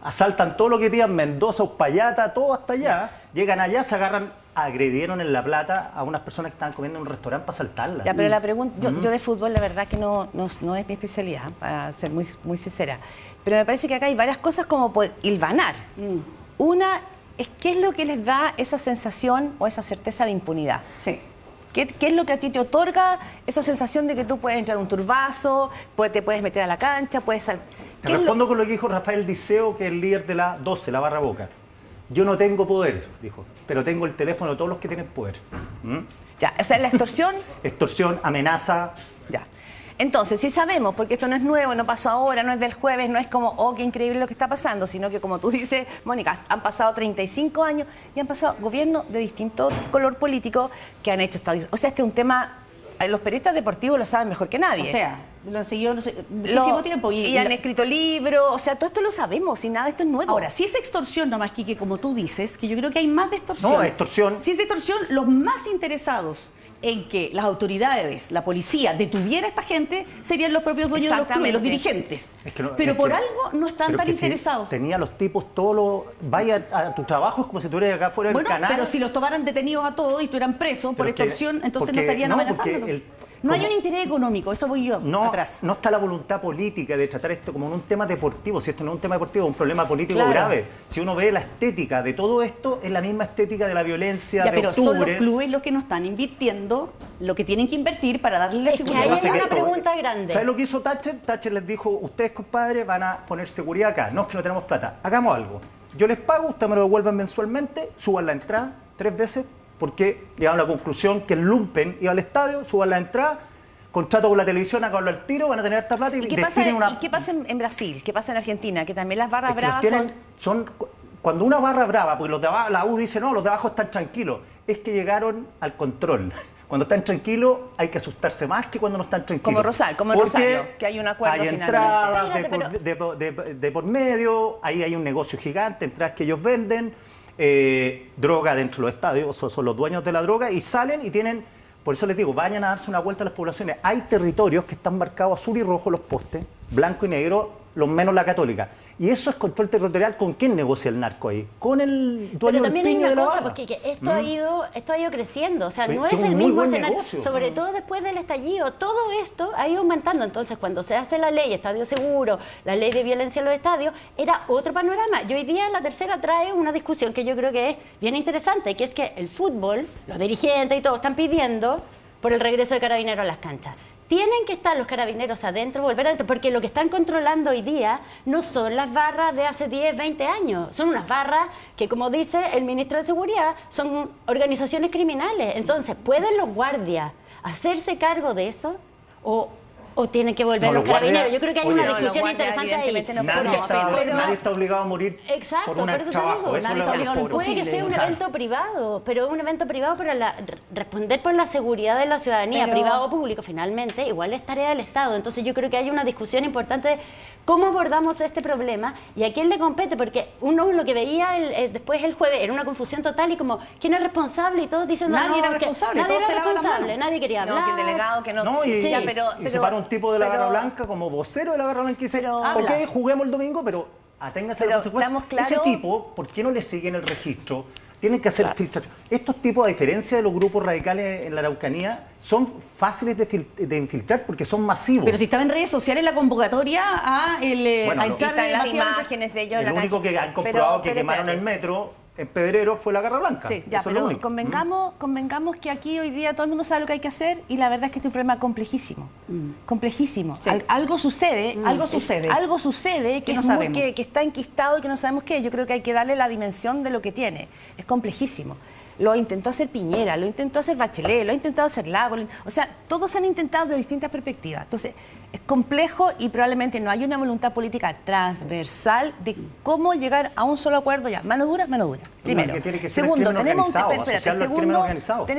asaltan todo lo que pidan, Mendoza, Uspallata, todo hasta allá. Llegan allá, se agarran, agredieron en La Plata a unas personas que estaban comiendo en un restaurante para asaltarlas. Ya, pero la pregunta, yo de fútbol la verdad que no es mi especialidad, para ser muy sincera. Pero me parece que acá hay varias cosas como por hilvanar. Una es qué es lo que les da esa sensación o esa certeza de impunidad. Sí. ¿Qué es lo que a ti te otorga esa sensación de que tú puedes entrar a un turbazo, te puedes meter a la cancha, puedes salir? Te respondo con lo que dijo Rafael Diceo, que es el líder de la 12, la Barra Boca. yo no tengo poder, dijo, pero tengo el teléfono de todos los que tienen poder. Ya, o sea, la extorsión... Extorsión, amenaza... Ya. Entonces, si sabemos, porque esto no es nuevo, no pasó ahora, no es del jueves, no es como, oh, qué increíble lo que está pasando, sino que, como tú dices, Mónica, han pasado 35 años y han pasado gobiernos de distinto color político que han hecho estadios. O sea, este es un tema, los periodistas deportivos lo saben mejor que nadie. O sea, lo han seguido muchísimo tiempo. Y han escrito libros, o sea, todo esto lo sabemos y nada de esto es nuevo. Ahora, si es extorsión nomás, Quique, como tú dices, que yo creo que hay más de extorsión. No, extorsión. Si es de extorsión, los más interesados en que las autoridades, la policía, detuviera a esta gente, serían los propios dueños de los clubes, los dirigentes. Pero por algo no están tan interesados. Tenía los tipos todos los... Vaya a tu trabajo, es como si tú eres acá fuera del canal. Pero si los tomaran detenidos a todos y estuvieran presos por extorsión, entonces no estarían amenazándolos. No hay un interés económico, eso voy yo atrás. No está la voluntad política de tratar esto como un tema deportivo. Si esto no es un tema deportivo, es un problema político grave. Si uno ve la estética de todo esto, es la misma estética de la violencia de pero octubre. Son los clubes los que no están invirtiendo lo que tienen que invertir para darle la seguridad. Es que ahí hay una pregunta grande. ¿Sabes lo que hizo Thatcher? Thatcher les dijo, ustedes, compadres, van a poner seguridad acá. No es que no tenemos plata. Hagamos algo. Yo les pago, ustedes me lo devuelven mensualmente, suban la entrada 3 veces, porque llegaron a la conclusión que el lumpen iba al estadio, suban la entrada, contrato con la televisión, acabarlo al tiro, van a tener esta plata y destinen una... ¿Y qué pasa en Brasil? ¿Qué pasa en Argentina? Que también las barras bravas son... Cuando una barra brava, porque los de abajo, la U dice, no, los de abajo están tranquilos, es que llegaron al control. Cuando están tranquilos hay que asustarse más que cuando no están tranquilos. Como Rosario, que hay un acuerdo hay finalmente. entradas de por medio, ahí hay un negocio gigante, entradas que ellos venden, droga dentro de los estadios, son los dueños de la droga y salen y tienen... Por eso les digo, vayan a darse una vuelta a las poblaciones. Hay territorios que están marcados azul y rojo los postes, blanco y negro, los menos la Católica. Y eso es control territorial. ¿Con quién negocia el narco ahí? Con el dueño del piño de la barra. Porque esto ha ido creciendo. O sea, no es el mismo escenario. Sobre todo después del estallido. Todo esto ha ido aumentando. Entonces, cuando se hace la ley Estadio Seguro, la ley de violencia en los estadios, era otro panorama. Y hoy día la tercera trae una discusión que yo creo que es bien interesante, que es que el fútbol, los dirigentes y todos están pidiendo por el regreso de Carabineros a las canchas. Tienen que estar los carabineros adentro, volver adentro, porque lo que están controlando hoy día no son las barras de hace 10, 20 años. Son unas barras que, como dice el ministro de Seguridad, son organizaciones criminales. Entonces, ¿pueden los guardias hacerse cargo de eso? ¿O tienen que volver los carabineros? Yo creo que hay una discusión interesante ahí. Nadie está obligado a morir por un trabajo. Puede que sea un evento privado, pero un evento privado para responder por la seguridad de la ciudadanía, privado o público, finalmente, igual es tarea del Estado. Entonces yo creo que hay una discusión importante de cómo abordamos este problema y a quién le compete, porque uno lo que veía después el jueves era una confusión total y como, ¿quién es responsable? Y todos diciendo, nadie era responsable, nadie quería hablar. No, que el delegado, que no. No, y se para un tipo de la Barra Blanca como vocero de la Barra Blanca y dice, ok, juguemos el domingo, pero aténgase a las consecuencias. Ese tipo, ¿por qué no le siguen el registro? Tienen que hacer filtración. Estos tipos, a diferencia de los grupos radicales en la Araucanía, son fáciles de infiltrar porque son masivos. Pero si estaba en redes sociales la convocatoria a entrar en las imágenes de ellos. El único que han comprobado que quemaron el metro en Pedrero fue la Garra Blanca. Sí, ya, pero convengamos que aquí hoy día todo el mundo sabe lo que hay que hacer y la verdad es que este es un problema complejísimo. Complejísimo. Sí. Algo sucede. Algo sucede que, que está enquistado y que no sabemos qué. Yo creo que hay que darle la dimensión de lo que tiene. Es complejísimo. Lo intentó hacer Piñera, lo intentó hacer Bachelet, lo ha intentado hacer Lagos. O sea, todos han intentado de distintas perspectivas. Entonces, es complejo y probablemente no hay una voluntad política transversal de cómo llegar a un solo acuerdo ya. Mano dura, primero. Segundo, tenemos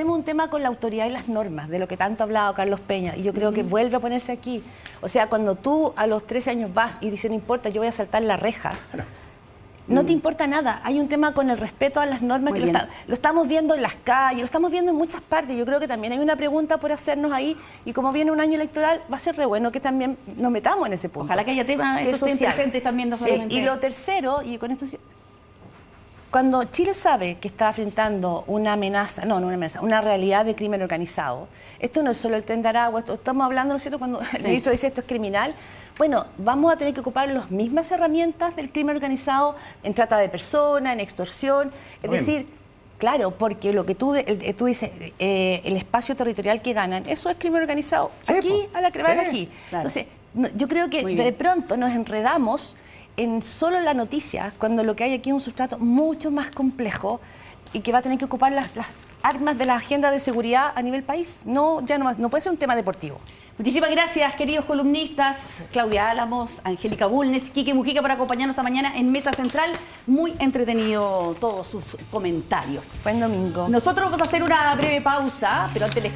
un tema con la autoridad y las normas, de lo que tanto ha hablado Carlos Peña, y yo creo que vuelve a ponerse aquí. O sea, cuando tú a los 13 años vas y dices, no importa, yo voy a saltar la reja. No te importa nada. Hay un tema con el respeto a las normas que lo estamos viendo en las calles, lo estamos viendo en muchas partes. Yo creo que también hay una pregunta por hacernos ahí y como viene un año electoral, va a ser re bueno que también nos metamos en ese punto. Ojalá que haya temas presentes también. Y lo tercero, y con esto cuando Chile sabe que está enfrentando una amenaza, una realidad de crimen organizado, esto no es solo el Tren de Aragua, estamos hablando, ¿no es cierto?, cuando el ministro dice esto es criminal. Bueno, vamos a tener que ocupar las mismas herramientas del crimen organizado en trata de personas, en extorsión. Es decir, claro, porque lo que tú dices, el espacio territorial que ganan, eso es crimen organizado. Aquí, a la aquí. Claro. Entonces, yo creo que de pronto nos enredamos en solo la noticia, cuando lo que hay aquí es un sustrato mucho más complejo y que va a tener que ocupar las armas de la agenda de seguridad a nivel país. No, ya no puede ser un tema deportivo. Muchísimas gracias, queridos columnistas, Claudia Álamos, Angélica Bulnes, Quique Mujica, por acompañarnos esta mañana en Mesa Central. Muy entretenido todos sus comentarios. Buen domingo. Nosotros vamos a hacer una breve pausa, pero antes les